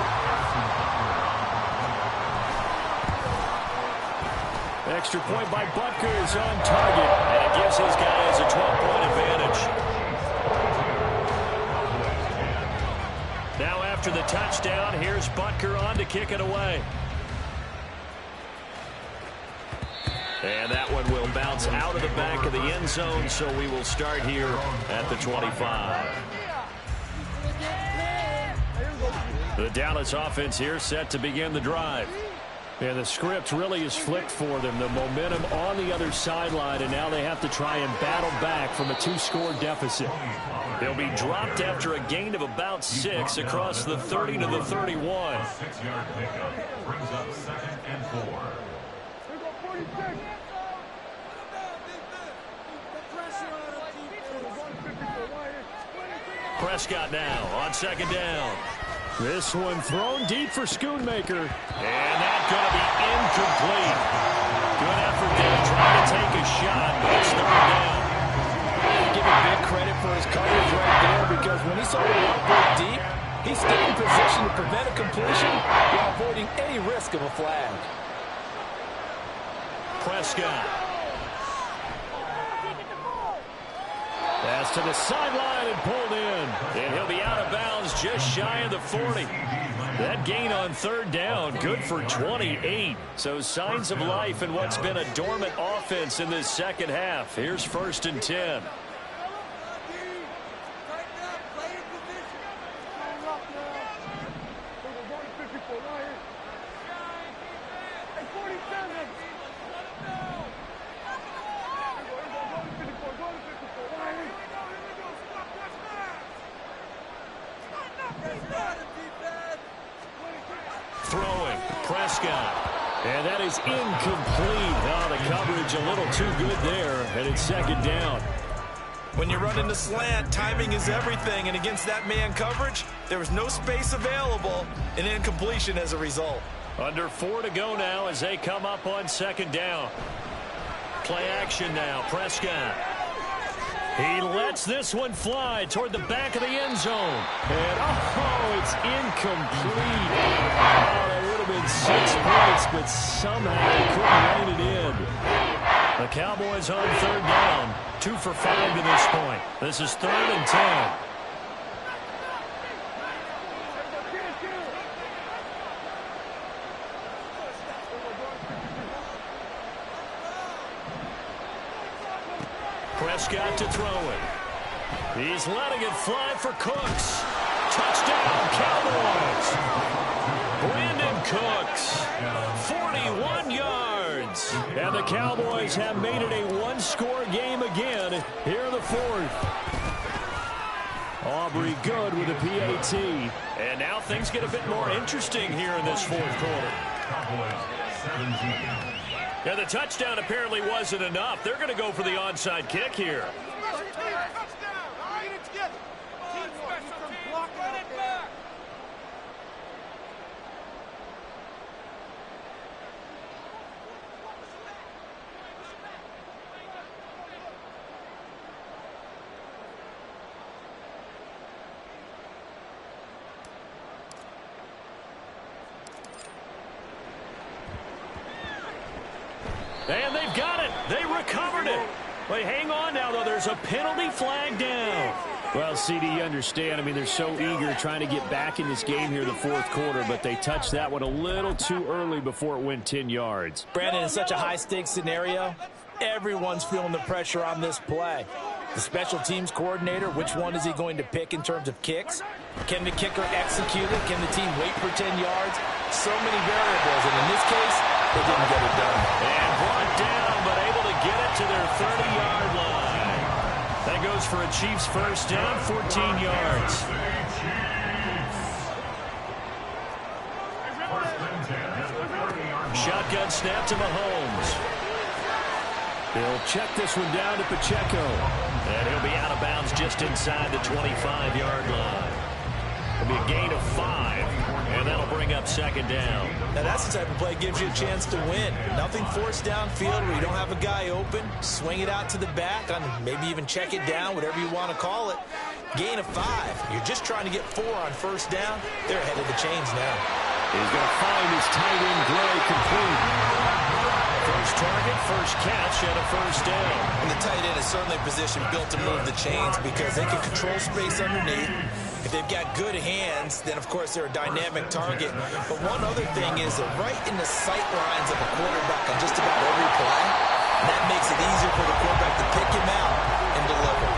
Extra point by Butker is on target. And it gives his guys a 12-point advantage. Now after the touchdown, here's Butker on to kick it away. And that one will bounce out of the back of the end zone, so we will start here at the 25. The Dallas offense here set to begin the drive. And the script really is flipped for them. The momentum on the other sideline, and now they have to try and battle back from a 2-score deficit. They'll be dropped after a gain of about 6 across the 30 to the 31. 6-yard pickup brings up 2nd and 4. Prescott now on 2nd down. This one thrown deep for Schoonmaker. And that's going to be incomplete. Good effort there trying to take a shot, but it's 3rd down. Give him big credit for his coverage right there, because when he saw the route break deep, he stayed in position to prevent a completion while avoiding any risk of a flag. Prescott. Pass to the sideline and pulled in. And he'll be out of bounds just shy of the 40. That gain on 3rd down, good for 28. So signs of life in what's been a dormant offense in this second half. Here's 1st and 10. Throwing, Prescott. And that is incomplete. Oh, the coverage a little too good there, and it's 2nd down. When you run into slant, timing is everything, and against that man coverage, there was no space available, and incompletion as a result. Under 4 to go now as they come up on 2nd down. Play action now, Prescott. He lets this one fly toward the back of the end zone. And, it's incomplete. Oh, that would have been 6 points, but somehow they couldn't rein it in. The Cowboys on 3rd down. 2 for 5 to this point. This is 3rd and 10. Prescott to throw it. He's letting it fly for Cooks. Touchdown, Cowboys. Brandon Cooks, 41 yards. yards. And the Cowboys have made it a one-score game again here in the fourth. Aubrey good with a PAT. And now things get a bit more interesting here in this fourth quarter. Cowboys 17. Yeah, the touchdown apparently wasn't enough. They're going to go for the onside kick here. And they've got it. They recovered it. Wait, hang on now, though. There's a penalty flag down. Well, CD, you understand. I mean, they're so eager trying to get back in this game here in the fourth quarter, but they touched that one a little too early before it went 10 yards. Brandon, in such a high-stakes scenario, everyone's feeling the pressure on this play. The special teams coordinator, which one is he going to pick in terms of kicks? Can the kicker execute it? Can the team wait for 10 yards? So many variables, and in this case, they didn't get it done. And brought down, but able to get it to their 30-yard line. That goes for a Chiefs first down, 14 yards. Shotgun snap to Mahomes. They'll check this one down to Pacheco. And he'll be out of bounds just inside the 25-yard line. It'll be a gain of 5, and that'll bring up second down. Now that's the type of play that gives you a chance to win. Nothing forced downfield where you don't have a guy open. Swing it out to the back, on maybe even check it down, whatever you want to call it. Gain of 5. You're just trying to get 4 on first down. They're ahead of the chains now. He's going to find his tight end Gray complete. First target, first catch, and a first down. And the tight end is certainly a position built to move the chains because they can control space underneath. If they've got good hands, then, of course, they're a dynamic target. But one other thing is they're right in the sight lines of a quarterback on just about every play. And that makes it easier for the quarterback to pick him out and deliver.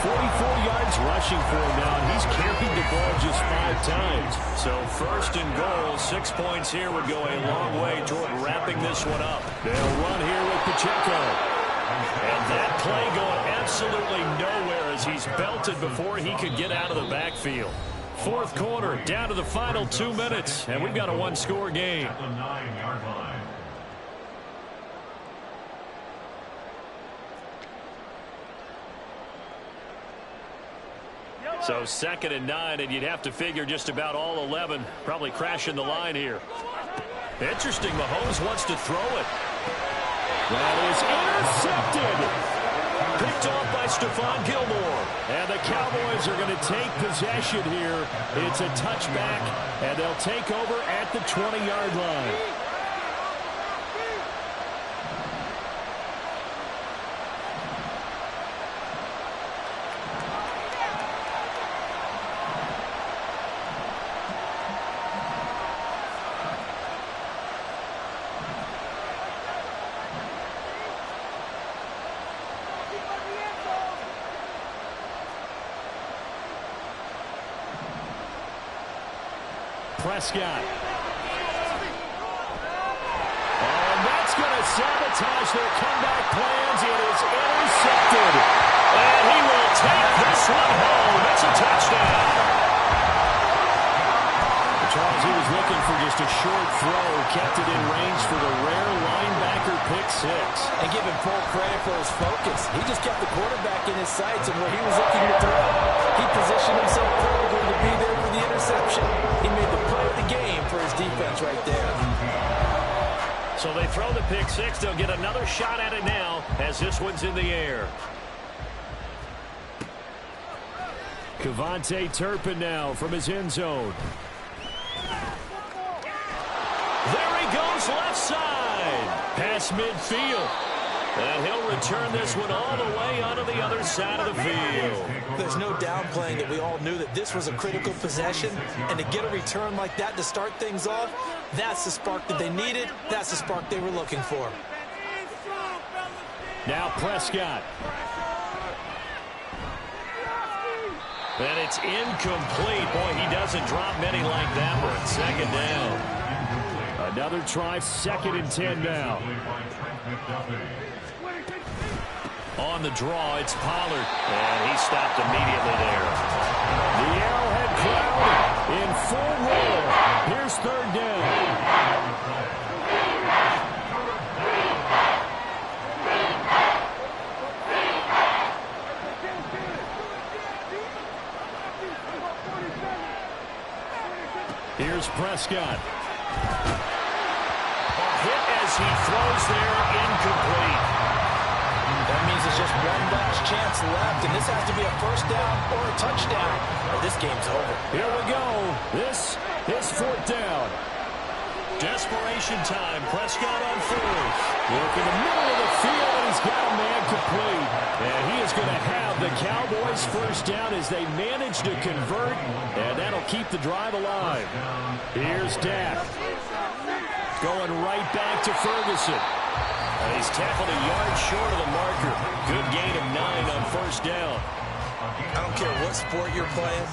44 yards rushing for him now, and he's carried the ball just 5 times. So first and goal, 6 points here would go a long way toward wrapping this one up. They'll run here with Pacheco. And that play going absolutely nowhere as he's belted before he could get out of the backfield. Fourth quarter, down to the final 2 minutes, and we've got a one-score game. At the 9-yard line. So second and 9, and you'd have to figure just about all 11 probably crashing the line here. Interesting, Mahomes wants to throw it. That is intercepted. Picked off by Stephon Gilmore. And the Cowboys are going to take possession here. It's a touchback, and they'll take over at the 20-yard line. Prescott. And that's going to sabotage their comeback plans. It is intercepted. And he will take this one home. That's a touchdown. Charles, he was looking for just a short throw. Kept it in range for the rare linebacker pick 6. And give him full credit for his focus. He just kept the quarterback in his sights and where he was looking to throw. He positioned himself perfectly to be there for the interception. He made the play of the game for his defense right there. So they throw the pick 6. They'll get another shot at it now as this one's in the air. Kevontae Turpin now from his end zone. There he goes left side. Past midfield. And he'll return this one all the way onto the other side of the field. There's no downplaying that we all knew that this was a critical possession. And to get a return like that to start things off, that's the spark that they needed. That's the spark they were looking for. Now Prescott. And it's incomplete. Boy, he doesn't drop many like that one. Second down. A Another try, 2nd and 10 now. On the draw, it's Pollard, and he stopped immediately there. The Arrowhead crowd in full roar. Here's 3rd down. Here's Prescott. A hit as he throws there, incomplete. That means there's just one last chance left, and this has to be a 1st down or a touchdown, or this game's over. Here we go. This is 4th down. Desperation time. Prescott on 4th. Look in the middle of the field, and he's got a man complete. And he is going to have the Cowboys' 1st down as they manage to convert, and that'll keep the drive alive. Here's Dak. Going right back to Ferguson. And he's tackled a yard short of the marker. Good gain of 9 on 1st down. I don't care what sport you're playing.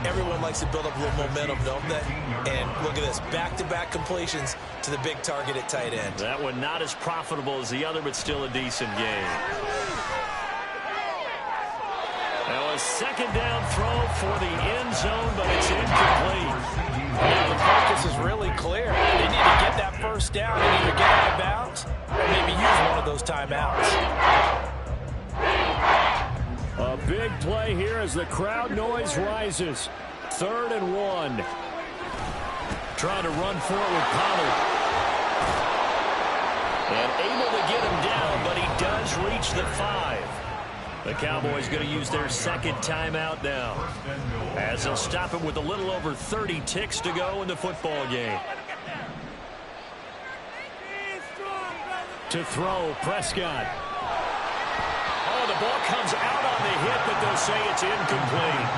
Everyone likes to build up a little momentum, don't they? And look at this, back-to-back completions to the big target at tight end. That one not as profitable as the other, but still a decent game. Now a 2nd down throw for the end zone, but it's incomplete. Now the focus is really clear. They need to get that 1st down and either get out of bounds or maybe use one of those timeouts. A big play here as the crowd noise rises. 3rd and 1. Trying to run forward with Pollard. And able to get him down, but he does reach the 5. The Cowboys going to use their 2nd timeout now, as they'll stop him with a little over 30 ticks to go in the football game. To throw, Prescott. Oh, the ball comes out on the hit, but they'll say it's incomplete.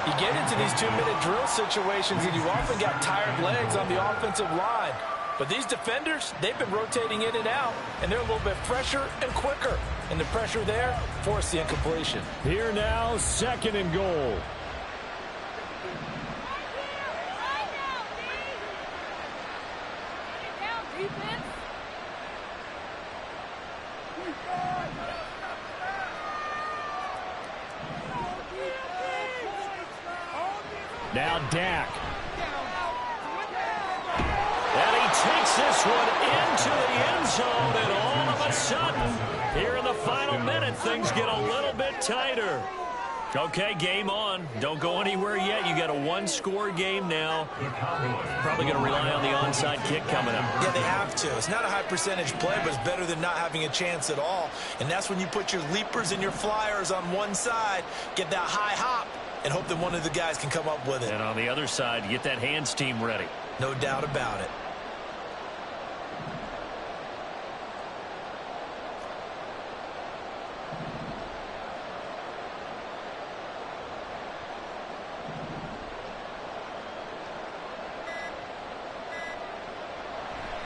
You get into these 2-minute drill situations, and you often got tired legs on the offensive line. But these defenders, they've been rotating in and out, and they're a little bit fresher and quicker. And the pressure there forced the incompletion. Here now, 2nd and goal. Now Dak. And he takes this one into the end zone, and all of a sudden, here in the final minute, things get a little bit tighter. Okay, game on. Don't go anywhere yet. You got a 1-score game now. Probably going to rely on the onside kick coming up. Yeah, they have to. It's not a high percentage play, but it's better than not having a chance at all. And that's when you put your leapers and your flyers on one side, get that high hop, and hope that one of the guys can come up with it. And on the other side, get that hands team ready. No doubt about it.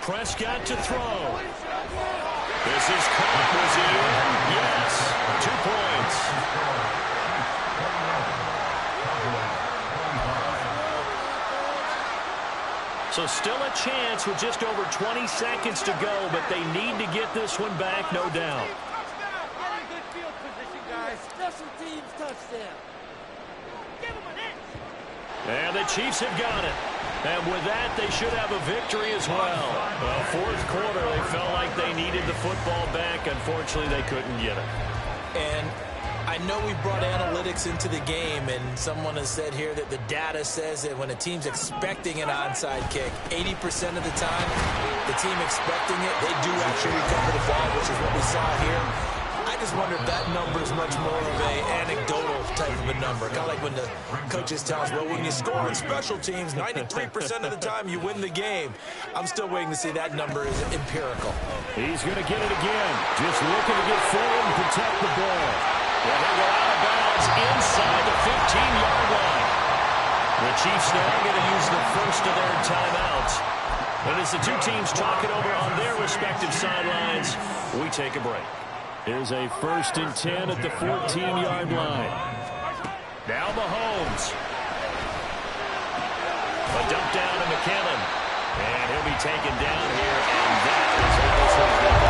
Prescott to throw. This is caught. Was he in? Yes. 2 points. So still a chance with just over 20 seconds to go, but they need to get this one back, no doubt. Good field position, guys. Special teams touchdown. Give him an inch. And the Chiefs have got it. And with that, they should have a victory as well. Well, 4th quarter, they felt like they needed the football back. Unfortunately, they couldn't get it. And I know we brought analytics into the game, and someone has said here that the data says that when a team's expecting an onside kick, 80% of the time, the team expecting it, they do actually recover the ball, which is what we saw here. I just wonder if that number is much more of a anecdotal type of a number. Kind of like when the coaches tell us, well, when you score on special teams, 93% of the time you win the game. I'm still waiting to see that number is empirical. He's going to get it again. Just looking to get forward and protect the ball. Well, they go out of bounds inside the 15-yard line. The Chiefs now going to use the first of their timeouts. And as the two teams talk it over on their respective sidelines, we take a break. Here's a 1st and 10 at the 14-yard line. Now Mahomes. A dump down to McKinnon. And he'll be taken down here, and that is how this one's going to